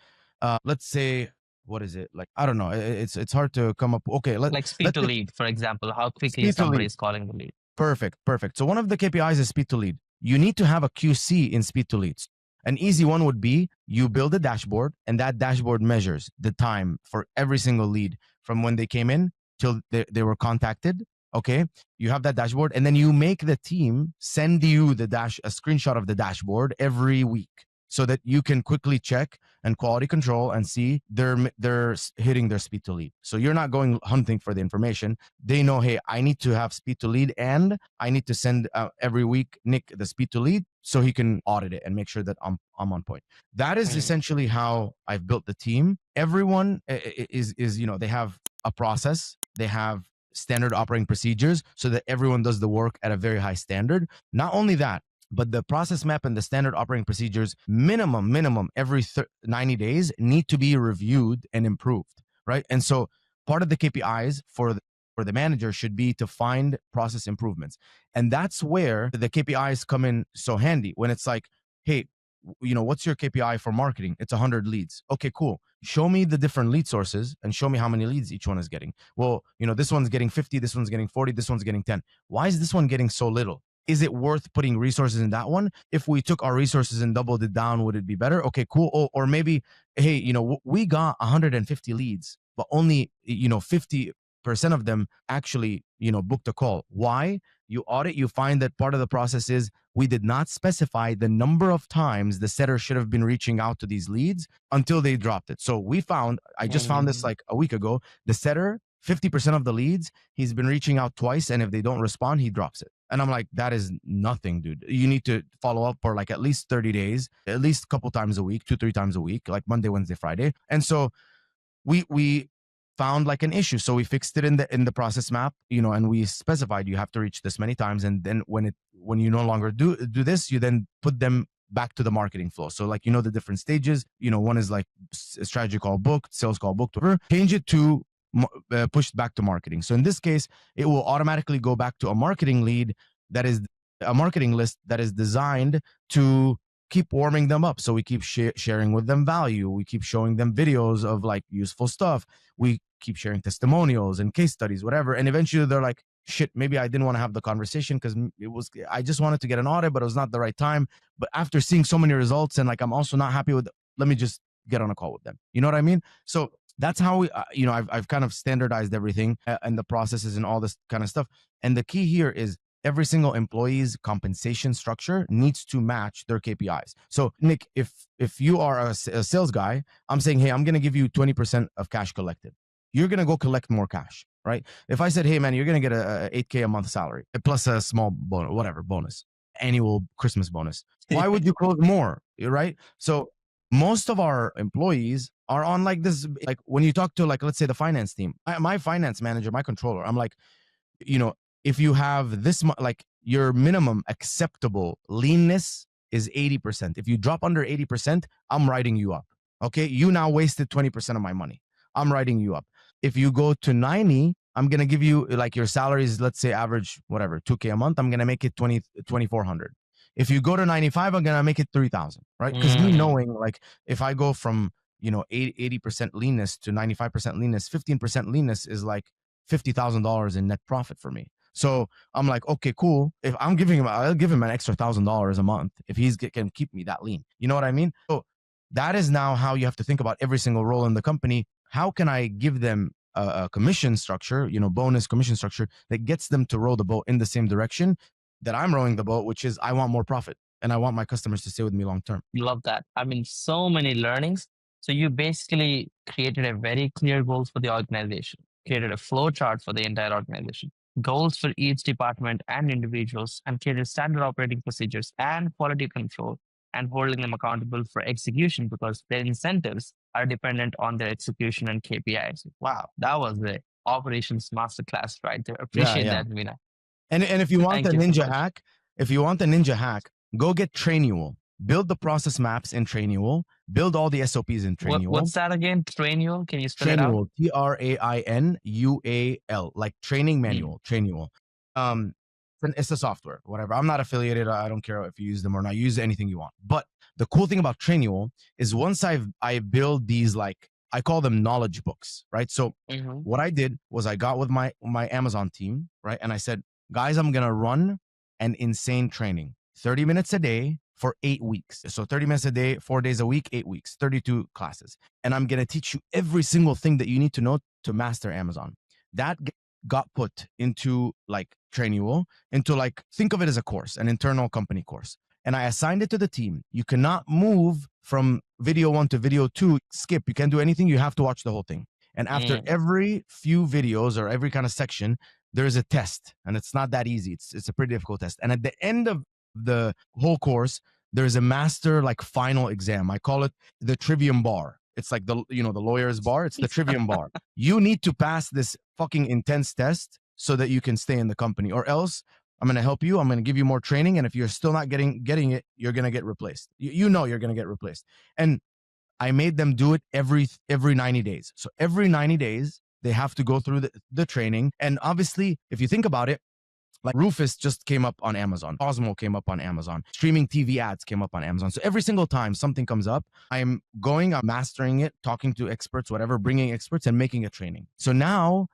let's say, what is it? Like, I don't know. It's hard to come up. Okay. Like speed to lead, for example, how quickly somebody is calling the lead. Perfect. So one of the KPIs is speed to lead. You need to have a QC in speed to leads. An easy one would be you build a dashboard, and that dashboard measures the time for every single lead from when they came in till they were contacted. Okay. You have that dashboard, and then you make the team send you a screenshot of the dashboard every week, so that you can quickly check and quality control and see they're hitting their speed to lead. So you're not going hunting for the information. They know, hey, I need to have speed to lead, and I need to send every week Nick the speed to lead so he can audit it and make sure that I'm on point. That is essentially how I've built the team. Everyone is they have a process. They have standard operating procedures so that everyone does the work at a very high standard. Not only that, but the process map and the standard operating procedures minimum every 90 days need to be reviewed and improved, right? And so part of the KPIs for the manager should be to find process improvements. And that's where the KPIs come in so handy, when it's like, hey, what's your KPI for marketing? It's 100 leads. Okay, cool. Show me the different lead sources and show me how many leads each one is getting. Well, this one's getting 50, this one's getting 40, this one's getting 10. Why is this one getting so little? Is it worth putting resources in that one? If we took our resources and doubled it down, would it be better? Okay, cool. Or maybe, hey, we got 150 leads, but only, 50% 50% of them actually, booked a call. Why? You audit, you find that part of the process is we did not specify the number of times the setter should have been reaching out to these leads until they dropped it. So I just found this Mm. like a week ago, the setter, 50% of the leads, he's been reaching out twice, and if they don't respond, he drops it. And I'm like, that is nothing, dude. You need to follow up for like at least 30 days, at least a couple times a week, 2-3 times a week, like Monday, Wednesday, Friday. And so we found like an issue, so we fixed it in the process map, and we specified you have to reach this many times, and then when you no longer do this, you then put them back to the marketing flow. So like, the different stages, one is like strategy call booked, sales call booked, whatever. Change it to pushed back to marketing. So in this case, it will automatically go back to a marketing lead, that is a marketing list that is designed to keep warming them up. So we keep sharing with them value. We keep showing them videos of like useful stuff. We keep sharing testimonials and case studies, whatever. And eventually they're like, shit, maybe I didn't want to have the conversation because I just wanted to get an audit, but it was not the right time. But after seeing so many results and like, I'm also not happy with, let me just get on a call with them. You know what I mean? So that's how we, I've kind of standardized everything and the processes and all this kind of stuff. And the key here is every single employee's compensation structure needs to match their KPIs. So Nick, if you are a sales guy, I'm saying, hey, I'm going to give you 20% of cash collected. You're going to go collect more cash, right? If I said, hey man, you're going to get a 8K a month salary plus a small bonus, whatever bonus, annual Christmas bonus, why would you close more? Right? So most of our employees are on like this, like when you talk to like, let's say the finance team, my finance manager, my controller, I'm like, if you have this, like your minimum acceptable leanness is 80%. If you drop under 80%, I'm writing you up. Okay. You now wasted 20% of my money. I'm writing you up. If you go to 90, I'm going to give you like your salary is, let's say average, whatever, 2K a month. I'm going to make it 2,400. If you go to 95, I'm going to make it 3,000, right? Because me knowing like if I go from, 80% leanness to 95% leanness, 15% leanness is like $50,000 in net profit for me. So I'm like, okay, cool. If I'm giving him, I'll give him an extra $1,000 a month if he's can keep me that lean. You know what I mean? So that is now how you have to think about every single role in the company. How can I give them a commission structure, bonus commission structure that gets them to row the boat in the same direction that I'm rowing the boat, which is I want more profit and I want my customers to stay with me long term. Love that. I mean, so many learnings. So you basically created a very clear goals for the organization, created a flow chart for the entire organization, goals for each department and individuals, and created standard operating procedures and quality control, and holding them accountable for execution because their incentives are dependent on their execution and KPIs. Wow, that was the operations masterclass right there. Yeah, Appreciate yeah. that, Mina. And if you want Thank the you so ninja much. hack, go get Trainual. Build the process maps in Trainual. Build all the SOPs in Trainual. What's that again? Trainual? Can you spell it out? Trainual, Trainual, like training manual. Trainual. It's a software, whatever. I'm not affiliated. I don't care if you use them or not. Use anything you want. But the cool thing about Trainual is once I build these, like I call them knowledge books, right? So what I did was I got with my Amazon team, right, and I said, guys, I'm gonna run an insane training, 30 minutes a day for 8 weeks. So 30 minutes a day, 4 days a week, 8 weeks, 32 classes. And I'm going to teach you every single thing that you need to know to master Amazon. That got put into like Trainual, into like, think of it as a course, an internal company course. And I assigned it to the team. You cannot move from video 1 to video 2, skip. You can't do anything. You have to watch the whole thing. And after every few videos or every kind of section, there is a test, and it's not that easy. It's a pretty difficult test. And at the end of the whole course, there's a master like final exam. I call it the trivium bar. It's like the lawyer's bar. It's the trivium bar. You need to pass this fucking intense test so that you can stay in the company, or else I'm going to help you. I'm going to give you more training. And if you're still not getting it, you're going to get replaced. You're going to get replaced. And I made them do it every 90 days. So every 90 days, they have to go through the training. And obviously, if you think about it, like Rufus just came up on Amazon. Osmo came up on Amazon. Streaming TV ads came up on Amazon. So every single time something comes up, I'm mastering it, talking to experts, whatever, bringing experts and making a training. So now,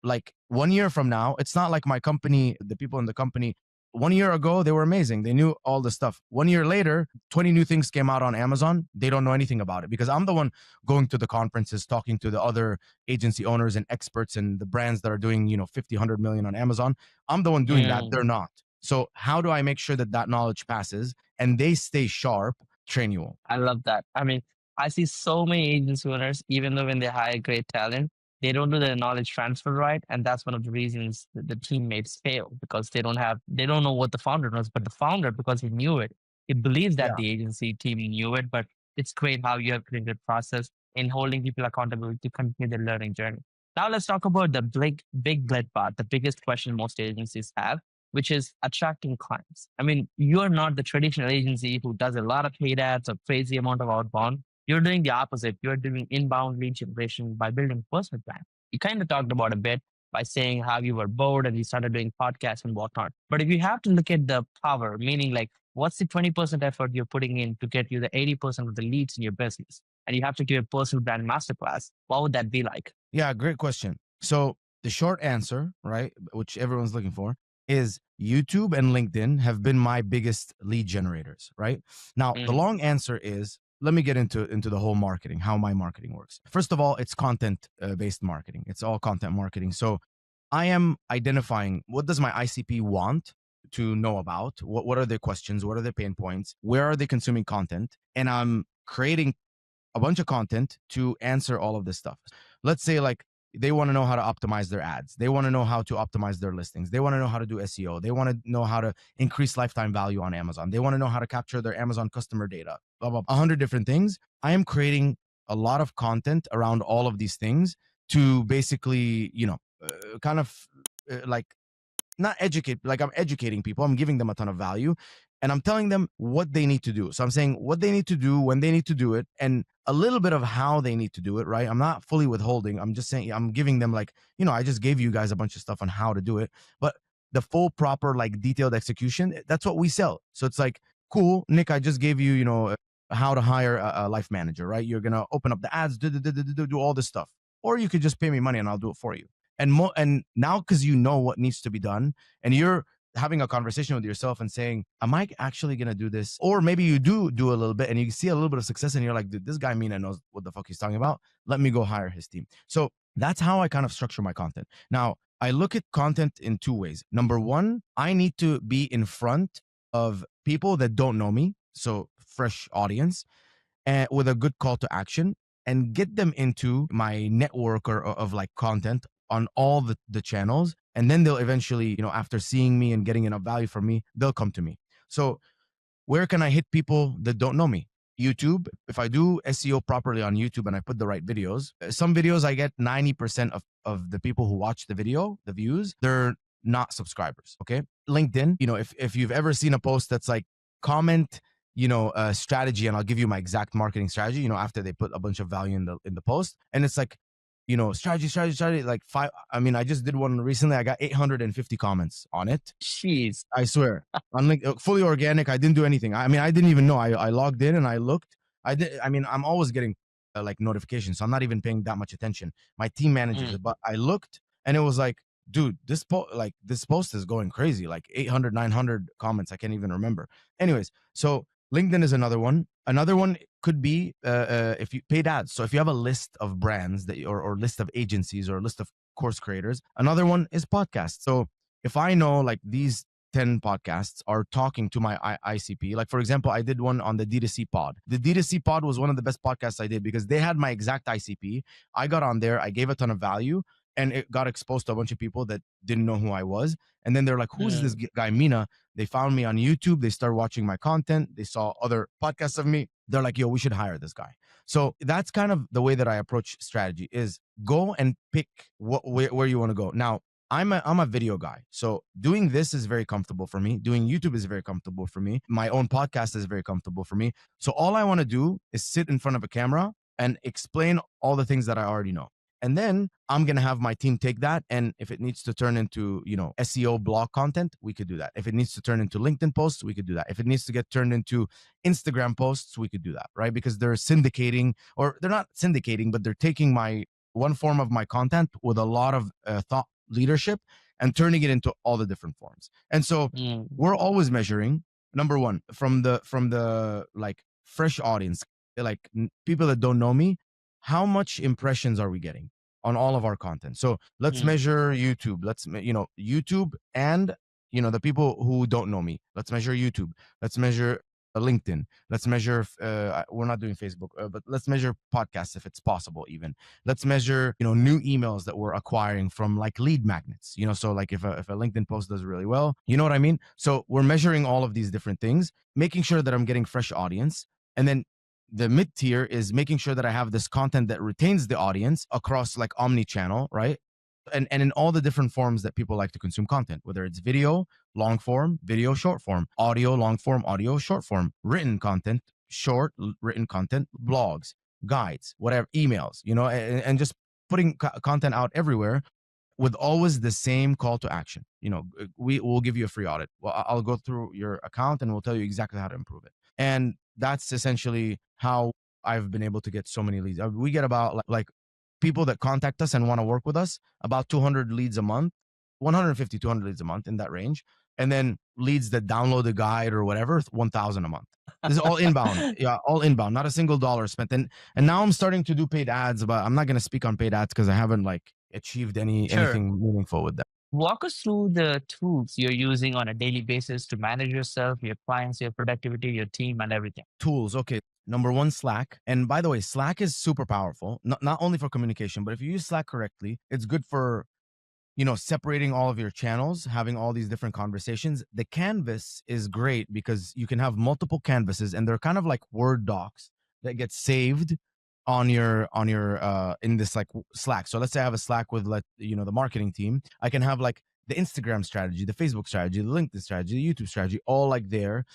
like 1 year from now, it's not like my company, the people in the company 1 year ago, they were amazing. They knew all the stuff. 1 year later, 20 new things came out on Amazon. They don't know anything about it because I'm the one going to the conferences, talking to the other agency owners and experts and the brands that are doing, 50, 100 million on Amazon. I'm the one doing that. Mm. They're not. So how do I make sure that that knowledge passes and they stay sharp? Trainual. I love that. I mean, I see so many agency owners, even though when they hire great talent, they don't do the knowledge transfer right. And that's one of the reasons that the teammates fail because they don't know what the founder knows, but the founder, because he knew it, he believes that Yeah. the agency team knew it, but it's great how you have created process in holding people accountable to continue their learning journey. Now let's talk about the big blood part, the biggest question most agencies have, which is attracting clients. I mean, you're not the traditional agency who does a lot of paid ads or crazy amount of outbound. You're doing the opposite. You're doing inbound lead generation by building personal brand. You kind of talked about a bit by saying how you were bored and you started doing podcasts and whatnot. But if you have to look at the power, meaning like what's the 20% effort you're putting in to get you the 80% of the leads in your business, and you have to give a personal brand masterclass, what would that be like? Yeah, great question. So the short answer, right, which everyone's looking for, is YouTube and LinkedIn have been my biggest lead generators, right? Now, the Mm, long answer is let me get into the whole marketing, how my marketing works. First of all, it's content based marketing. It's all content marketing. So I am identifying what does my ICP want to know about? What are their questions? What are their pain points? Where are they consuming content? And I'm creating a bunch of content to answer all of this stuff. Let's say like they want to know how to optimize their ads. They want to know how to optimize their listings. They want to know how to do SEO. They want to know how to increase lifetime value on Amazon. They want to know how to capture their Amazon customer data. Blah blah. 100 different things. I am creating a lot of content around all of these things to basically, kind of like not educate, like I'm educating people. I'm giving them a ton of value and I'm telling them what they need to do. So I'm saying what they need to do, when they need to do it, and a little bit of how they need to do it, right? I'm not fully withholding. I'm just saying I'm giving them like, I just gave you guys a bunch of stuff on how to do it, but the full proper like detailed execution, that's what we sell. So it's like, cool, Nick, I just gave you, how to hire a life manager, right? You're going to open up the ads, do all this stuff. Or you could just pay me money and I'll do it for you. And now because you know what needs to be done and you're having a conversation with yourself and saying, am I actually going to do this? Or maybe you do a little bit and you see a little bit of success and you're like, dude, this guy Mina knows what the fuck he's talking about. Let me go hire his team. So that's how I kind of structure my content. Now, I look at content in two ways. Number one, I need to be in front of people that don't know me. So fresh audience with a good call to action and get them into my network of like content on all the channels. And then they'll eventually, after seeing me and getting enough value from me, they'll come to me. So where can I hit people that don't know me? YouTube. If I do SEO properly on YouTube and I put the right videos, some videos I get 90% of the people who watch the video, the views, they're not subscribers. Okay. LinkedIn, if you've ever seen a post that's like comment, strategy, and I'll give you my exact marketing strategy, after they put a bunch of value in the post. And it's like, strategy, like five. I mean, I just did one recently. I got 850 comments on it. jeez. I swear, fully organic. I didn't do anything. I mean, I didn't even know. I logged in and I looked. I did. I mean, I'm always getting like notifications, so I'm not even paying that much attention. My team manages Mm, it, but I looked and it was like, dude, this post is going crazy. Like 800, 900 comments. I can't even remember. Anyways, so LinkedIn is another one. Another one could be if you paid ads. So if you have a list of brands that or list of agencies or a list of course creators. Another one is podcasts. So if I know like these 10 podcasts are talking to my ICP. Like, for example, I did one on the D2C pod. The D2C pod was one of the best podcasts I did because they had my exact ICP. I got on there, I gave a ton of value, and it got exposed to a bunch of people that didn't know who I was. And then they're like, who's this mm. guy, Mina? They found me on YouTube. They started watching my content. They saw other podcasts of me. They're like, yo, we should hire this guy. So that's kind of the way that I approach strategy is go and pick where you want to go. Now, I'm a video guy. So doing this is very comfortable for me. Doing YouTube is very comfortable for me. My own podcast is very comfortable for me. So all I want to do is sit in front of a camera and explain all the things that I already know. And then I'm going to have my team take that. And if it needs to turn into, SEO blog content, we could do that. If it needs to turn into LinkedIn posts, we could do that. If it needs to get turned into Instagram posts, we could do that, right? Because they're syndicating, or they're not syndicating, but they're taking my one form of my content with a lot of thought leadership and turning it into all the different forms. And so mm, we're always measuring, number one, from the like fresh audience, like people that don't know me, how much impressions are we getting on all of our content. So let's mm, measure YouTube. YouTube and the people who don't know me. Let's measure YouTube. Let's measure LinkedIn. Let's measure. We're not doing Facebook, but let's measure podcasts if it's possible. Even let's measure new emails that we're acquiring from like lead magnets. So like if a LinkedIn post does really well, you know what I mean. So we're measuring all of these different things, making sure that I'm getting fresh audience, and then the mid tier is making sure that I have this content that retains the audience across like omni channel, right? And in all the different forms that people like to consume content, whether it's video, long form, video, short form, audio, long form, audio, short form, written content, short written content, blogs, guides, whatever, emails, and just putting content out everywhere with always the same call to action. We will give you a free audit. Well, I'll go through your account and we'll tell you exactly how to improve it. And that's essentially how I've been able to get so many leads. We get about like people that contact us and want to work with us, about 200 leads a month, 150, 200 leads a month, in that range. And then leads that download the guide or whatever, 1,000 a month. This is all inbound. Yeah, all inbound. Not a single dollar spent. And now I'm starting to do paid ads, but I'm not going to speak on paid ads because I haven't like achieved sure. anything meaningful with that. Walk us through the tools you're using on a daily basis to manage yourself, your clients, your productivity, your team, and everything. Tools. Okay. Number one, Slack. And by the way, Slack is super powerful, not only for communication, but if you use Slack correctly, it's good for separating all of your channels, having all these different conversations. The canvas is great because you can have multiple canvases and they're kind of like Word docs that get saved on your in this like Slack. So let's say I have a Slack with the marketing team. I can have like the Instagram strategy, the Facebook strategy, the LinkedIn strategy, the YouTube strategy, all like there.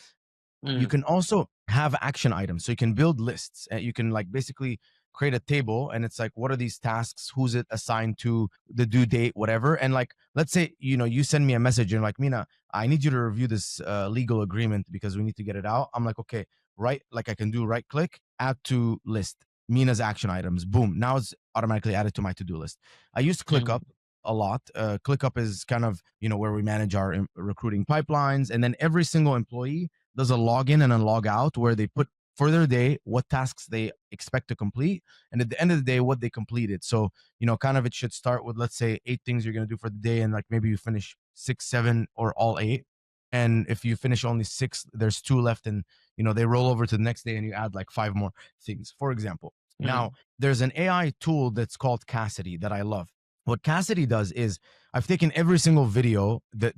You Mm, can also have action items, so you can build lists and you can like basically create a table, and it's like, what are these tasks, who's it assigned to, the due date, whatever. And like, let's say you send me a message and like, Mina, I need you to review this legal agreement because we need to get it out. I'm like, okay, right, like I can do right click, add to list, Mina's action items, boom, now it's automatically added to my to-do list. I used ClickUp mm, a lot. ClickUp is kind of where we manage our recruiting pipelines, and then every single employee does a login and a log out where they put for their day what tasks they expect to complete, and at the end of the day what they completed. So kind of it should start with, let's say, 8 things you're going to do for the day, and like maybe you finish 6, 7, or all 8. And if you finish only 6, there's 2 left, and they roll over to the next day and you add like 5 more things, for example. Now mm, there's an AI tool that's called Cassidy that I love. What Cassidy does is, I've taken every single video that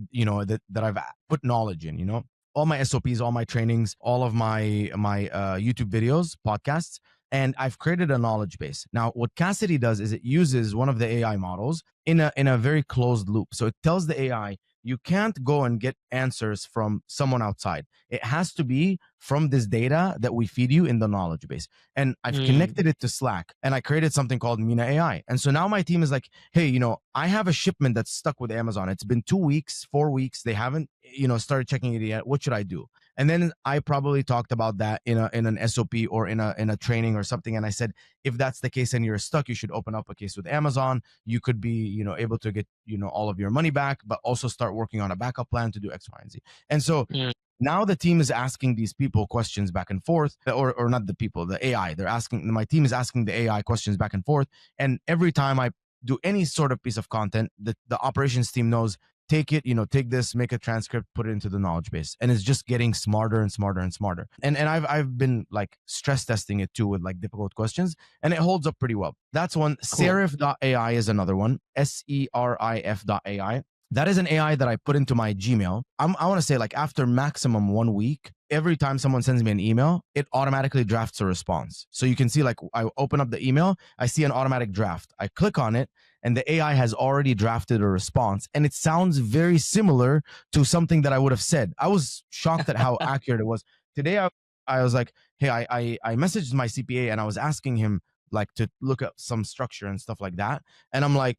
I've put knowledge in, all my SOPs, all my trainings, all of my YouTube videos, podcasts, and I've created a knowledge base. Now, what Cassidy does is it uses one of the AI models in a very closed loop. So it tells the AI, you can't go and get answers from someone outside. It has to be from this data that we feed you in the knowledge base. And I've mm, connected it to Slack, and I created something called Mina AI. And so now my team is like, hey, I have a shipment that's stuck with Amazon. It's been 2 weeks, 4 weeks. They haven't, started checking it yet. What should I do? And then I probably talked about that in an SOP or in a training or something. And I said, if that's the case and you're stuck, you should open up a case with Amazon. You could be, able to get, all of your money back, but also start working on a backup plan to do X, Y, and Z. And so mm, now the team is asking these people questions back and forth, or not the people, the AI. My team is asking the AI questions back and forth. And every time I do any sort of piece of content, the operations team knows, take it, take this, make a transcript, put it into the knowledge base. And it's just getting smarter and smarter and smarter. And I've been like stress testing it too with like difficult questions, and it holds up pretty well. That's one. cool. Serif.ai is another one. Serif.ai. That is an AI that I put into my Gmail. I want to say, like, after maximum 1 week, every time someone sends me an email, it automatically drafts a response. So you can see, like, I open up the email, I see an automatic draft. I click on it, and the AI has already drafted a response. And it sounds very similar to something that I would have said. I was shocked at how accurate it was. Today, I was like, hey, I messaged my CPA and I was asking him, like, to look at some structure and stuff like that. And I'm like,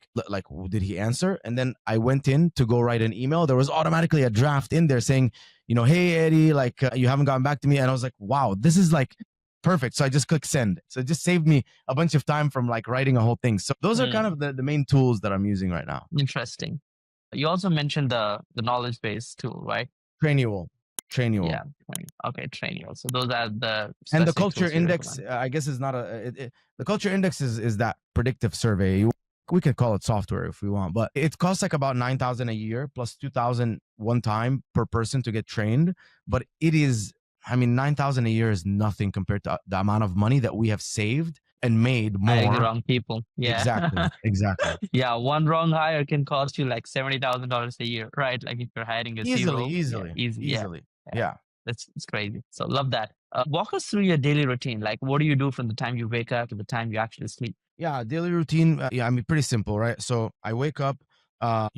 did he answer? And then I went in to go write an email. There was automatically a draft in there saying, hey, Eddie, like, you haven't gotten back to me. And I was like, wow, this is like perfect. So I just click send. So it just saved me a bunch of time from like writing a whole thing. So those are kind Mm, of the main tools that I'm using right now. interesting. You also mentioned the knowledge base tool, right? Trainual, Trainual. Yeah. Okay, Trainual. So those are the And the specific culture tools you index, recommend. I guess, is not the culture index is that predictive survey. We could call it software if we want, but it costs like about 9,000 a year plus 2,000 one time per person to get trained. But it is, I mean, 9,000 a year is nothing compared to the amount of money that we have saved and made Hiring the more. wrong people. Yeah. Exactly, exactly. Yeah, one wrong hire can cost you like $70,000 a year, right? Like if you're hiring a Easily, zero, yeah, easily, easy, yeah, easily. yeah. Yeah. That's it's crazy. So love that. Walk us through your daily routine. Like, what do you do from the time you wake up to the time you actually sleep? Yeah, daily routine. Yeah, I mean, pretty simple, right? So I wake up. I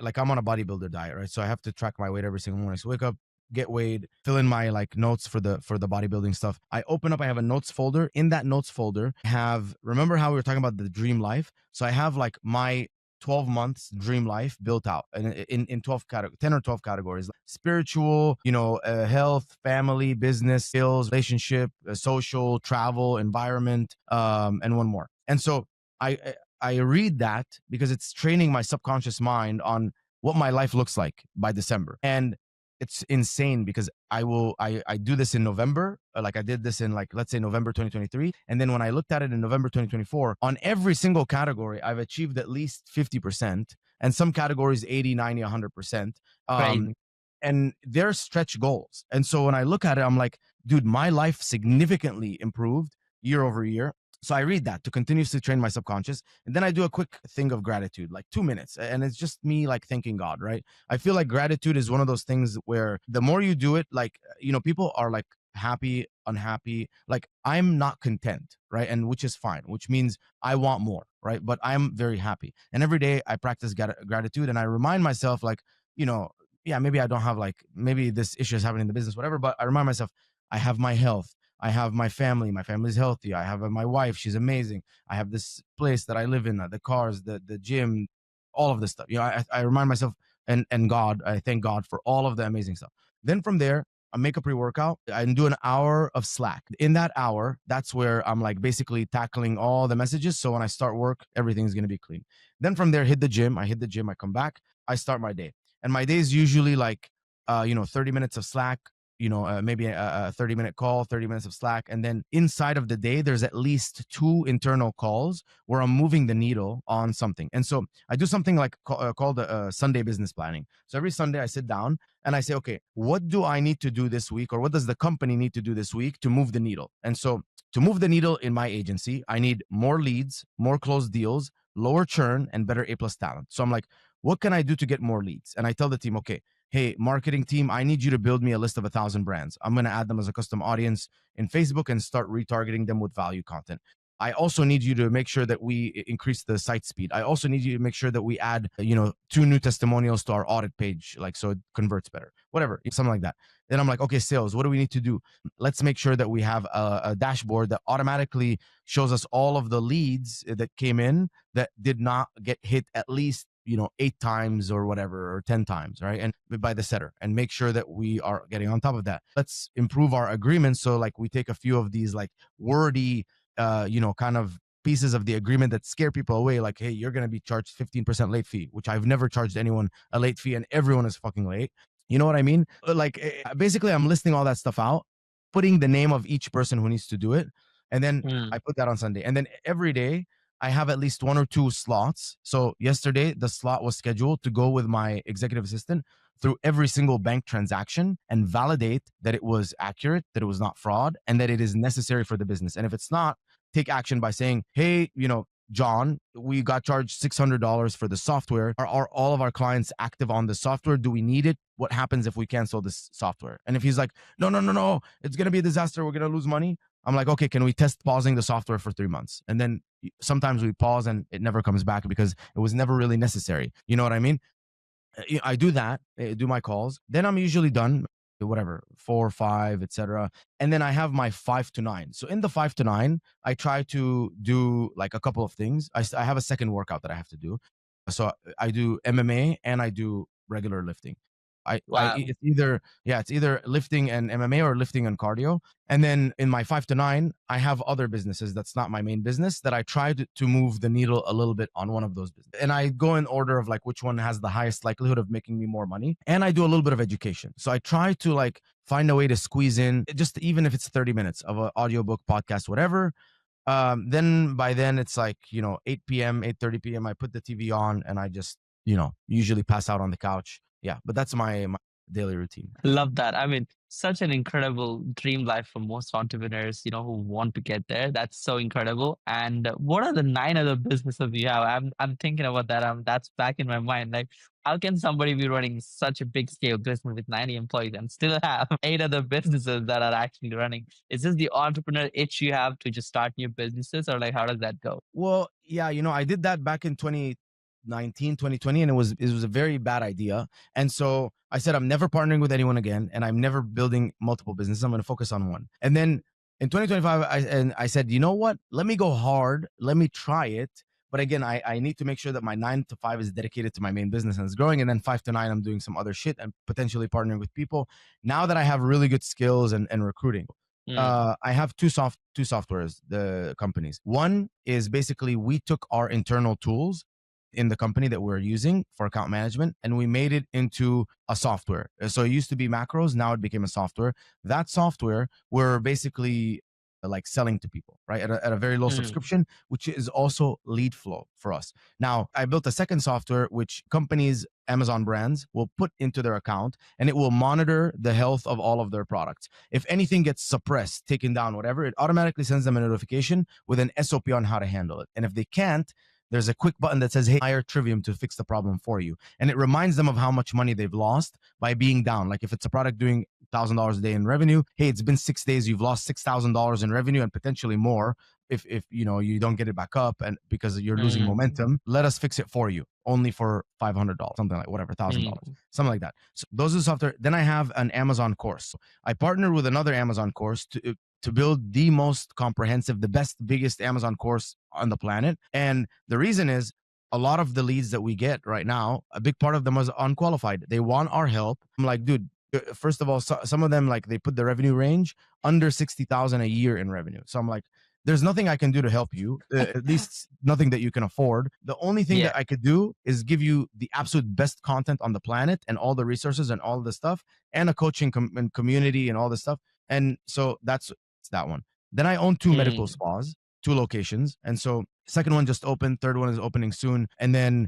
like I'm on a bodybuilder diet, right? So I have to track my weight every single morning. So wake up, get weighed, fill in my like notes for the bodybuilding stuff. I open up. I have a notes folder. In that notes folder, I have remember how we were talking about the dream life. So I have like my 12 months dream life built out in 12 10 or 12 categories: spiritual, health, family, business, skills, relationship, social, travel, environment, and one more. And so I read that because it's training my subconscious mind on what my life looks like by December. And it's insane because I do this in November, like I did this in, like, let's say November 2023, and then when I looked at it in November 2024, on every single category I've achieved at least 50%, and some categories 80, 90, 100%. um Crazy. and they're stretch goals. And so when I look at it, I'm like, dude, my life significantly improved year over year. So I read that to continuously train my subconscious. And then I do a quick thing of gratitude, like 2 minutes. And it's just me like thanking God, right? I feel like gratitude is one of those things where the more you do it, like, people are like happy, unhappy. Like I'm not content, right? And which is fine, which means I want more, right? But I'm very happy. And every day I practice gratitude and I remind myself, like, you know, yeah, maybe I don't have, like, maybe this issue is happening in the business, whatever, but I remind myself, I have my health. I have my family. My family's healthy. I have my wife. She's amazing. I have this place that I live in, the cars, the gym, all of this stuff. I remind myself, and God, I thank God for all of the amazing stuff. Then from there, I make a pre-workout. I do an hour of Slack. In that hour, that's where I'm like basically tackling all the messages. So when I start work, everything's gonna be clean. Then from there, hit the gym. I hit the gym. I come back. I start my day, and my day is usually like 30 minutes of Slack, maybe a 30-minute call, 30 minutes of Slack. And then inside of the day, there's at least two internal calls where I'm moving the needle on something. And so I do something like called Sunday business planning. So every Sunday I sit down and I say, okay, what do I need to do this week? Or what does the company need to do this week to move the needle? And so to move the needle in my agency, I need more leads, more closed deals, lower churn, and better A plus talent. So I'm like, what can I do to get more leads? And I tell the team, okay, hey, marketing team, I need you to build me a list of 1,000 brands. I'm going to add them as a custom audience in Facebook and start retargeting them with value content. I also need you to make sure that we increase the site speed. I also need you to make sure that we add, 2 new testimonials to our audit page, like so it converts better, whatever, something like that. Then I'm like, okay, sales, what do we need to do? Let's make sure that we have a dashboard that automatically shows us all of the leads that came in that did not get hit at least 8 times or whatever, or 10 times, right? And by the setter, and make sure that we are getting on top of that. Let's improve our agreements. So like we take a few of these like wordy, kind of pieces of the agreement that scare people away. Like, hey, you're going to be charged 15% late fee, which I've never charged anyone a late fee, and everyone is fucking late. You know what I mean? Like, basically I'm listing all that stuff out, putting the name of each person who needs to do it. And then Hmm. I put that on Sunday. And then every day I have at least 1 or 2 slots. So yesterday, the slot was scheduled to go with my executive assistant through every single bank transaction and validate that it was accurate, that it was not fraud, and that it is necessary for the business. And if it's not, take action by saying, hey, John, we got charged $600 for the software. Are all of our clients active on the software? Do we need it? What happens if we cancel this software? And if he's like, no, no, no, no, it's going to be a disaster, we're going to lose money, I'm like, okay, can we test pausing the software for 3 months? And then sometimes we pause and it never comes back because it was never really necessary. You know what I mean? I do that, do my calls. Then I'm usually done, whatever, 4, 5, etc. And then I have my 5 to 9. So in the 5 to 9, I try to do like a couple of things. I have a second workout that I have to do. So I do MMA and I do regular lifting. Wow. It's either, yeah, it's either lifting and MMA or lifting and cardio. And then in my 5 to 9, I have other businesses that's not my main business that I tried to move the needle a little bit on one of those businesses. And I go in order of like which one has the highest likelihood of making me more money. And I do a little bit of education. So I try to like find a way to squeeze in just even if it's 30 minutes of an audiobook, podcast, whatever. Then by then it's like, 8 p.m., 8:30 p.m. I put the TV on and I just, usually pass out on the couch. Yeah, but that's my daily routine. Love that. I mean, such an incredible dream life for most entrepreneurs, who want to get there. That's so incredible. And what are the nine other businesses you have? I'm thinking about that. That's back in my mind. Like, how can somebody be running such a big scale business with 90 employees and still have eight other businesses that are actually running? Is this the entrepreneur itch you have to just start new businesses, or like how does that go? Well, yeah, I did that back in 2019, 2020, and it was a very bad idea. And so I said I'm never partnering with anyone again, and I'm never building multiple businesses. I'm going to focus on one. And then in 2025, I said, you know what? Let me go hard. Let me try it. But again, I need to make sure that my 9 to 5 is dedicated to my main business and it's growing. And then 5 to 9, I'm doing some other shit and potentially partnering with people. Now that I have really good skills and recruiting, Mm, I have two softwares, the companies. One is basically we took our internal tools in the company that we're using for account management and we made it into a software. So it used to be macros, now it became a software. That software we're basically like selling to people, right? At a very low mm, subscription, which is also lead flow for us. Now, I built a second software which companies, Amazon brands will put into their account and it will monitor the health of all of their products. If anything gets suppressed, taken down, whatever, it automatically sends them a notification with an SOP on how to handle it. And if they can't, there's a quick button that says, hey, hire Trivium to fix the problem for you. And it reminds them of how much money they've lost by being down. Like if it's a product doing $1,000 a day in revenue, hey, it's been 6 days, you've lost $6,000 in revenue and potentially more if you don't get it back up and because you're losing mm, momentum, let us fix it for you only for $500, something like whatever, $1,000, mm, something like that. So those are the software. Then I have an Amazon course. So I partnered with another Amazon course to build the most comprehensive, the best, biggest Amazon course on the planet. And the reason is a lot of the leads that we get right now, a big part of them is unqualified. They want our help. I'm like, dude, first of all, some of them like they put the revenue range under 60,000 a year in revenue. So I'm like, there's nothing I can do to help you, at least nothing that you can afford. The only thing yeah. that I could do is give you the absolute best content on the planet and all the resources and all the stuff and a coaching and community and all this stuff. And so that's that one. Then I own two medical Mm, spas, two locations. And so second one just opened, third one is opening soon. And then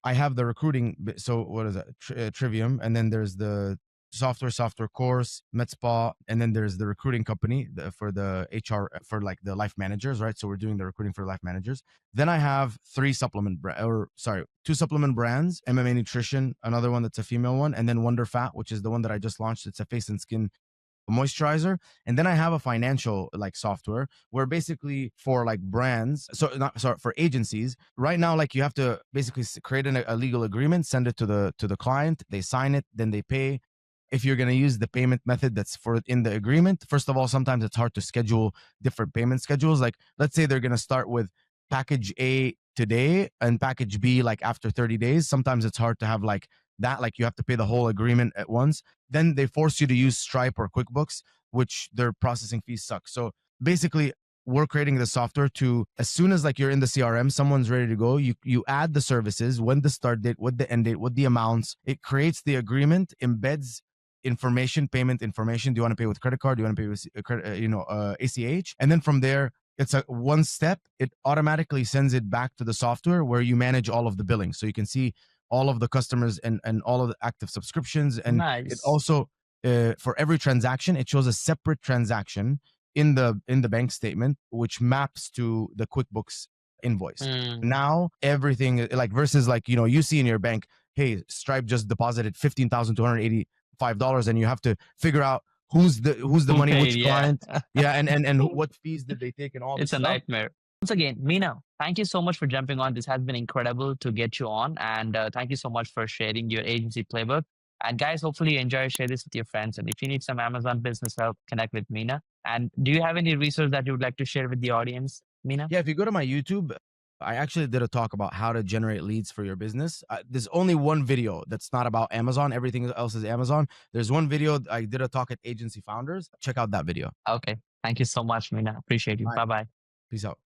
I have the recruiting. So what is that? Trivium. And then there's the software course, med spa, and then there's the recruiting company for the HR for like the life managers, right? So we're doing the recruiting for life managers. Then I have two supplement brands, MMA Nutrition, another one that's a female one, and then Wonder Fat, which is the one that I just launched. It's a face and skin moisturizer. And then I have a financial like software where basically for like brands, so not sorry, for agencies right now, like you have to basically create a legal agreement, send it to the client, they sign it, then they pay. If you're going to use the payment method that's for in the agreement, first of all, sometimes it's hard to schedule different payment schedules. Like let's say they're going to start with package A today and package B like after 30 days. Sometimes it's hard to have like that, like you have to pay the whole agreement at once. Then they force you to use Stripe or QuickBooks, which their processing fees suck. So basically, we're creating the software to as soon as like you're in the CRM, someone's ready to go. You add the services, when the start date, what the end date, what the amounts. It creates the agreement, embeds information, payment information. Do you want to pay with credit card? Do you want to pay with ACH? And then from there, it's a one step. It automatically sends it back to the software where you manage all of the billing, so you can see all of the customers and all of the active subscriptions. And it nice. also for every transaction, it shows a separate transaction in the bank statement, which maps to the QuickBooks invoice. Mm, Now everything like versus like you see in your bank, hey, Stripe just deposited $15,285, and you have to figure out who's the who money, paid? which Yeah. client, yeah, and what fees did they take, and all It's this a stuff. nightmare. Once again, Mina, thank you so much for jumping on. This has been incredible to get you on. And thank you so much for sharing your agency playbook. And guys, hopefully you enjoy, share this with your friends. And if you need some Amazon business help, connect with Mina. And do you have any resource that you would like to share with the audience, Mina? Yeah, if you go to my YouTube, I actually did a talk about how to generate leads for your business. There's only one video that's not about Amazon. Everything else is Amazon. There's one video I did a talk at Agency Founders. Check out that video. Okay. Thank you so much, Mina. Appreciate you. All right. Bye bye. Peace out.